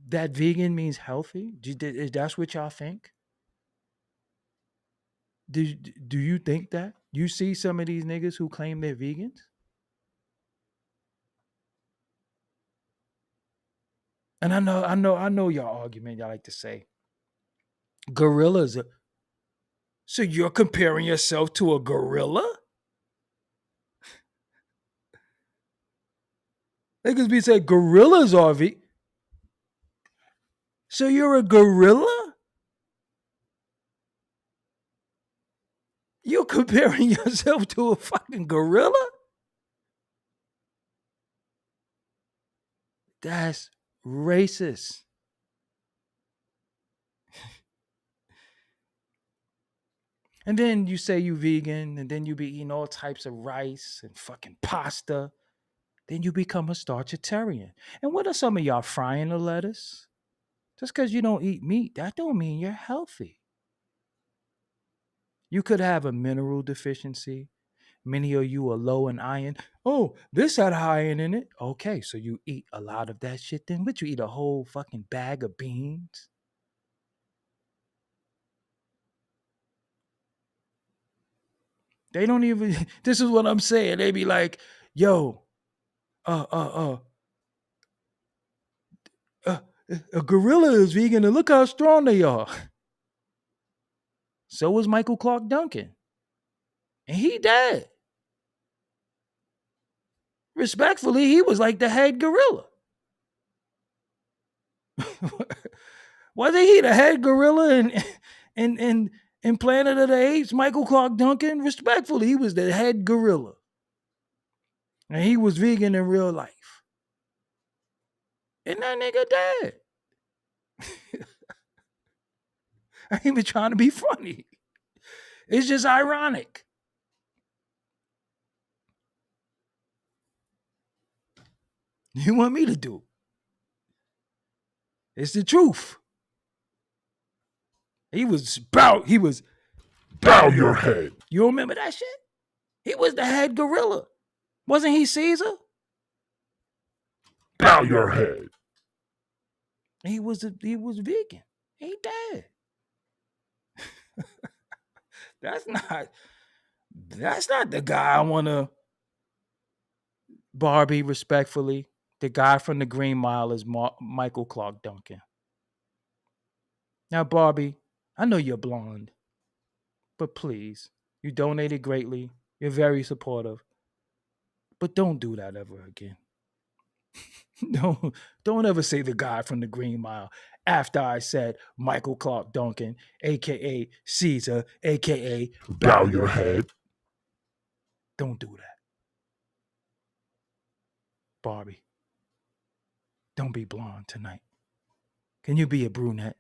that vegan means healthy? Is that what y'all think? Do you think that? You see some of these niggas who claim they're vegans? And I know y'all argument. Y'all like to say gorillas. So you're comparing yourself to a gorilla? Niggas be saying gorillas are vegan. So you're a gorilla? You're comparing yourself to a fucking gorilla? That's racist. And then you say you vegan, and then you be eating all types of rice and fucking pasta. Then you become a starchitarian. And what are some of y'all frying the lettuce? Just because you don't eat meat, that don't mean you're healthy. You could have a mineral deficiency. Many of you are low in iron. Oh, this had iron in it. Okay, so you eat a lot of that shit then. But you eat a whole fucking bag of beans. They don't even, this is what I'm saying. They be like, yo, a gorilla is vegan and look how strong they are. So was Michael Clark Duncan. And he died. Respectfully, he was like the head gorilla. Wasn't he the head gorilla in Planet of the Apes? Michael Clark Duncan? Respectfully, he was the head gorilla. And he was vegan in real life. And that nigga died. I ain't even trying to be funny. It's just ironic. You want me to do? It's the truth. He was bow your head. You remember that shit? He was the head gorilla. Wasn't he Caesar? Bow your head. He was vegan. He died. That's not the guy I want to. Barbie, respectfully, the guy from the Green Mile is Michael Clark Duncan. Now, Barbie, I know you're blonde, but please, you donated greatly. You're very supportive, but don't do that ever again. Don't ever say the guy from the Green Mile after I said Michael Clark Duncan, aka Caesar, aka bow your head. Don't do that. Barbie, don't be blonde tonight. Can you be a brunette?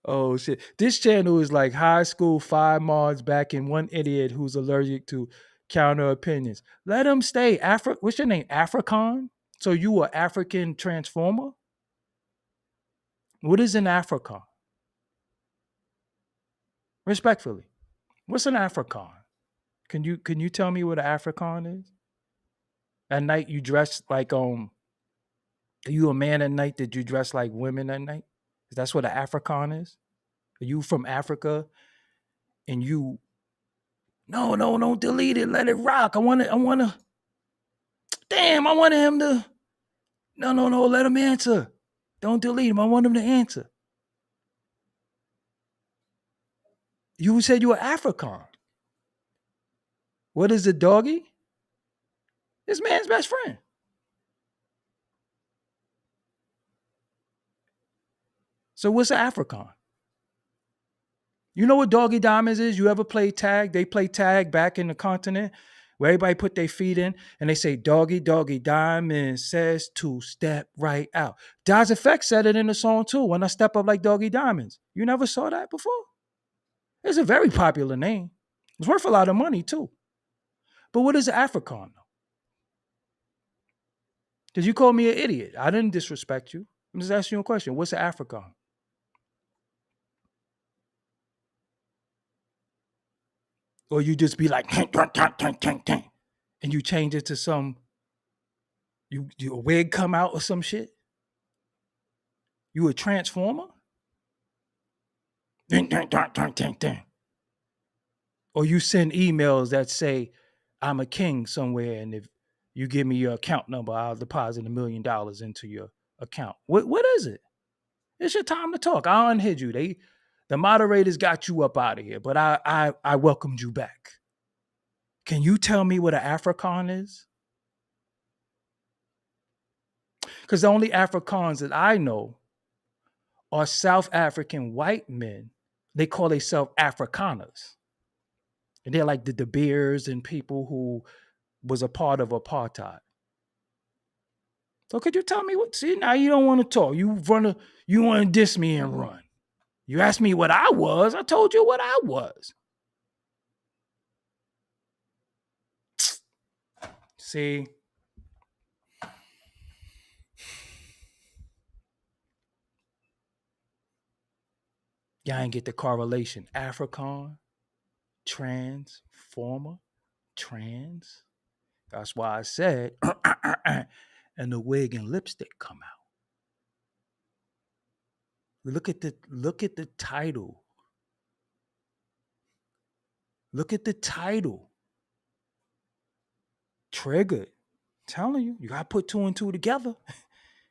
Oh shit. This channel is like high school 5 mods backing one idiot who's allergic to counter opinions. Let him stay. What's your name? African? So you are African transformer? What is an African? Respectfully. What's an African? Can you tell me what an African is? At night you dress like are you a man at night that you dress like women at night? That's what an African is? Are you from Africa and you no, don't delete it. Let it rock. I wanted him to no, let him answer. Don't delete him. I want him to answer. You said you were African. What is a doggy? This man's best friend. So what's an African? You know what Doggy Diamonds is? You ever play tag? They play tag back in the continent where everybody put their feet in and they say, doggy, doggy, diamond says to step right out. Daz Effect said it in the song too, when I step up like Doggy Diamonds. You never saw that before? It's a very popular name. It's worth a lot of money too. But what is African? Because you called me an idiot. I didn't disrespect you. I'm just asking you a question. What's an African? Or you just be like, and you change it to some, you a wig come out or some shit? You a transformer? Or you send emails that say, I'm a king somewhere, and if you give me your account number, I'll deposit $1 million into your account. What is it? It's your time to talk. I unhid you. The moderators got you up out of here, but I welcomed you back. Can you tell me what an Afrikaan is? Because the only Afrikaans that I know are South African white men. They call themselves Afrikaners. And they're like the De Beers and people who was a part of apartheid. So could you tell me what? See, now you don't want to talk. You want to diss me and run. You asked me what I was. I told you what I was. See? Y'all ain't get the correlation. Afrikaan, transformer, trans. That's why I said, and the wig and lipstick come out. Look at the title. Look at the title. Triggered. I'm telling you, you gotta put two and two together.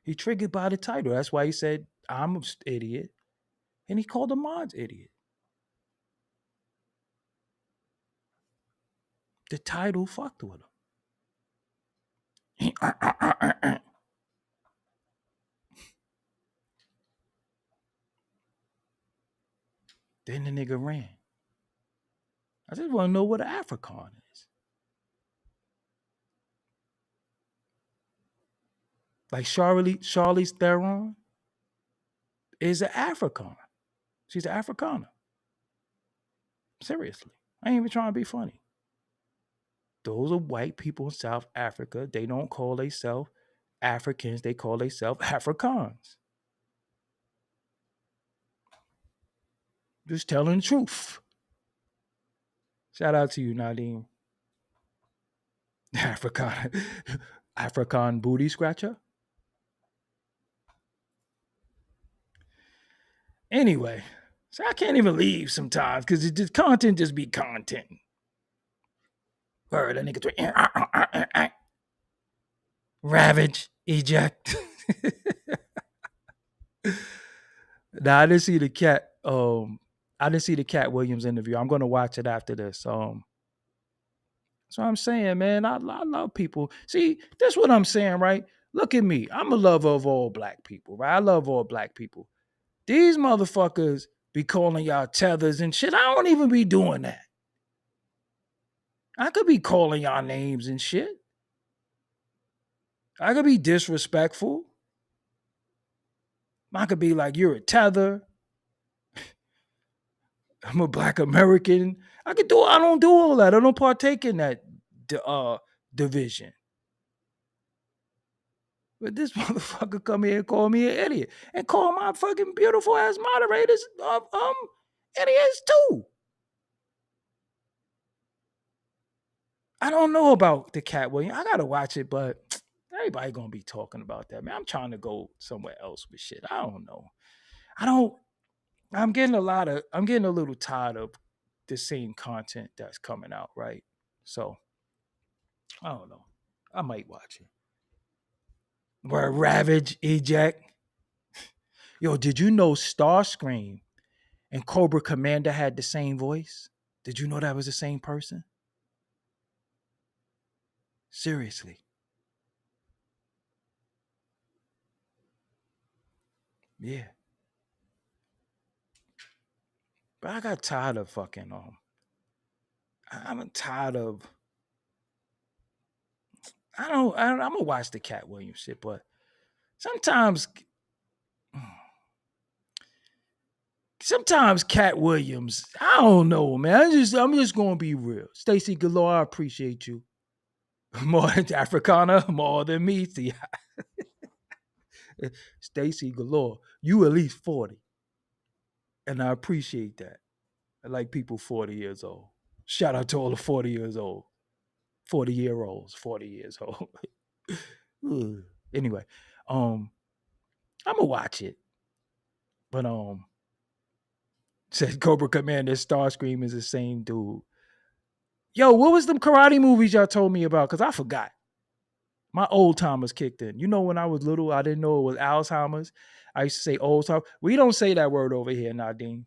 He triggered by the title. That's why he said, I'm an idiot. And he called the mods idiot. The title fucked with him. Then the nigga ran. I just want to know what an Afrikaan is. Like Charlize Theron is an Afrikaan. She's an Afrikaner. Seriously. I ain't even trying to be funny. Those are white people in South Africa. They don't call themselves Africans. They call themselves Afrikaans. Just telling the truth. Shout out to you, Nadine. Afrikaan booty scratcher. Anyway, so I can't even leave sometimes because the content just be content. Word, that nigga ravage, eject. Now I didn't see the cat. I didn't see the Cat Williams interview. I'm gonna watch it after this. So I'm saying, man, I love people. See, that's what I'm saying, right? Look at me. I'm a lover of all black people, right? I love all black people. These motherfuckers be calling y'all tethers and shit. I don't even be doing that. I could be calling y'all names and shit. I could be disrespectful. I could be like, you're a tether. I'm a black American. I don't do all that. I don't partake in that division. But this motherfucker come here and call me an idiot. And call my fucking beautiful ass moderators idiots too. I don't know about the Cat Williams. I gotta watch it, but everybody gonna be talking about that, man. I'm trying to go somewhere else with shit. I don't know. I'm getting a little tired of the same content that's coming out, right? So I don't know. I might watch it. Where Ravage, Eject. Yo, did you know Starscream and Cobra Commander had the same voice? Did you know that was the same person? Seriously. Yeah. But I got tired of fucking I'm tired of I'm gonna watch the Cat Williams shit, but sometimes Cat Williams, I don't know, man. I'm just gonna be real. Stacy Galore, I appreciate you. More than Africana, more than me. See, Stacy Galore, you at least 40. And I appreciate that. I like people 40 years old. Shout out to all the 40 years old. 40-year-olds, 40 years old. Anyway, I'm gonna watch it. But said Cobra Commander Starscream is the same dude. Yo, what was them karate movies y'all told me about? Because I forgot. My old timers kicked in. You know, when I was little, I didn't know it was Alzheimer's. I used to say old time. We don't say that word over here, Nadine,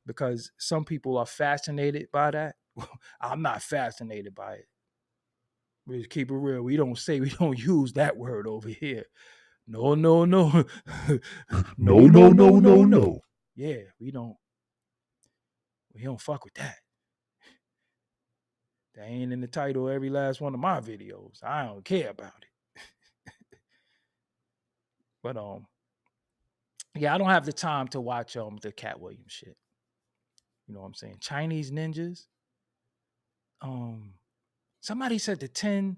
because some people are fascinated by that. I'm not fascinated by it. We just keep it real. We don't use that word over here. No, no, no. No. Yeah, we don't fuck with that. That ain't in the title of every last one of my videos. I don't care about it. But yeah, I don't have the time to watch the Cat Williams shit. You know what I'm saying? Chinese ninjas. Somebody said the 10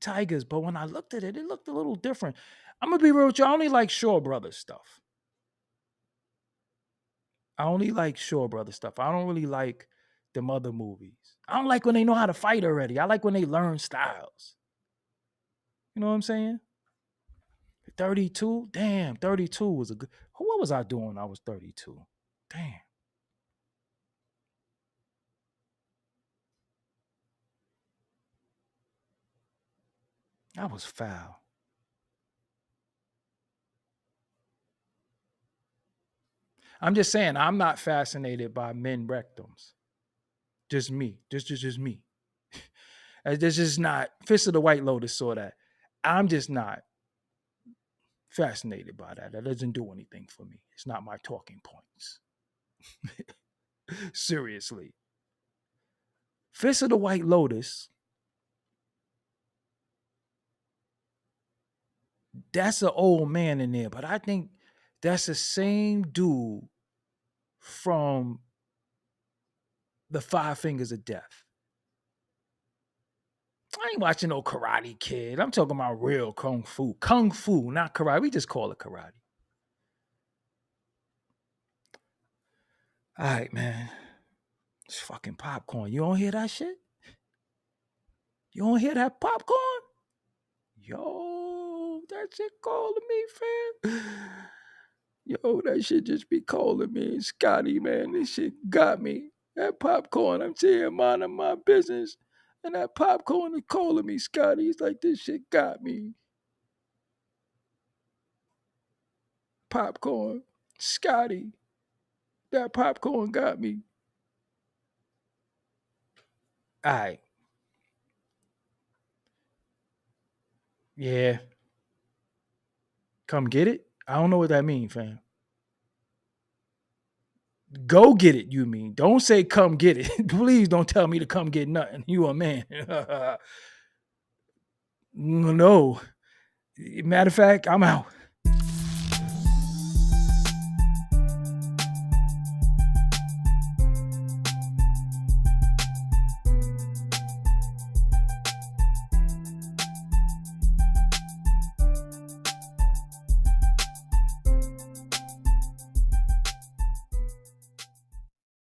tigers, but when I looked at it, it looked a little different. I'm gonna be real with you. I only like Shaw Brothers stuff. I don't really like them other movies. I don't like when they know how to fight already. I like when they learn styles. You know what I'm saying? 32? Damn, 32 was a good. What was I doing when I was 32? Damn. That was foul. I'm just saying, I'm not fascinated by men rectums. Just me. Just me. This is not Fist of the White Lotus saw that. I'm just not fascinated by that. That doesn't do anything for me. It's not my talking points. Seriously. Fist of the White Lotus, that's an old man in there, but I think that's the same dude from the Five Fingers of Death. I ain't watching no Karate Kid. I'm talking about real Kung Fu. Kung Fu, not karate. We just call it karate. All right, man. It's fucking popcorn. You don't hear that shit? You don't hear that popcorn? Yo, that shit calling me, fam. Yo, that shit just be calling me. Scotty, man, this shit got me. That popcorn, I'm saying, minding my business. And that popcorn is calling me, Scotty. It's like, this shit got me. Popcorn. Scotty. That popcorn got me. All right. Yeah. Come get it? I don't know what that means, fam. Go get it, you mean. Don't say come get it. Please don't tell me to come get nothing. You a man. No. Matter of fact, I'm out.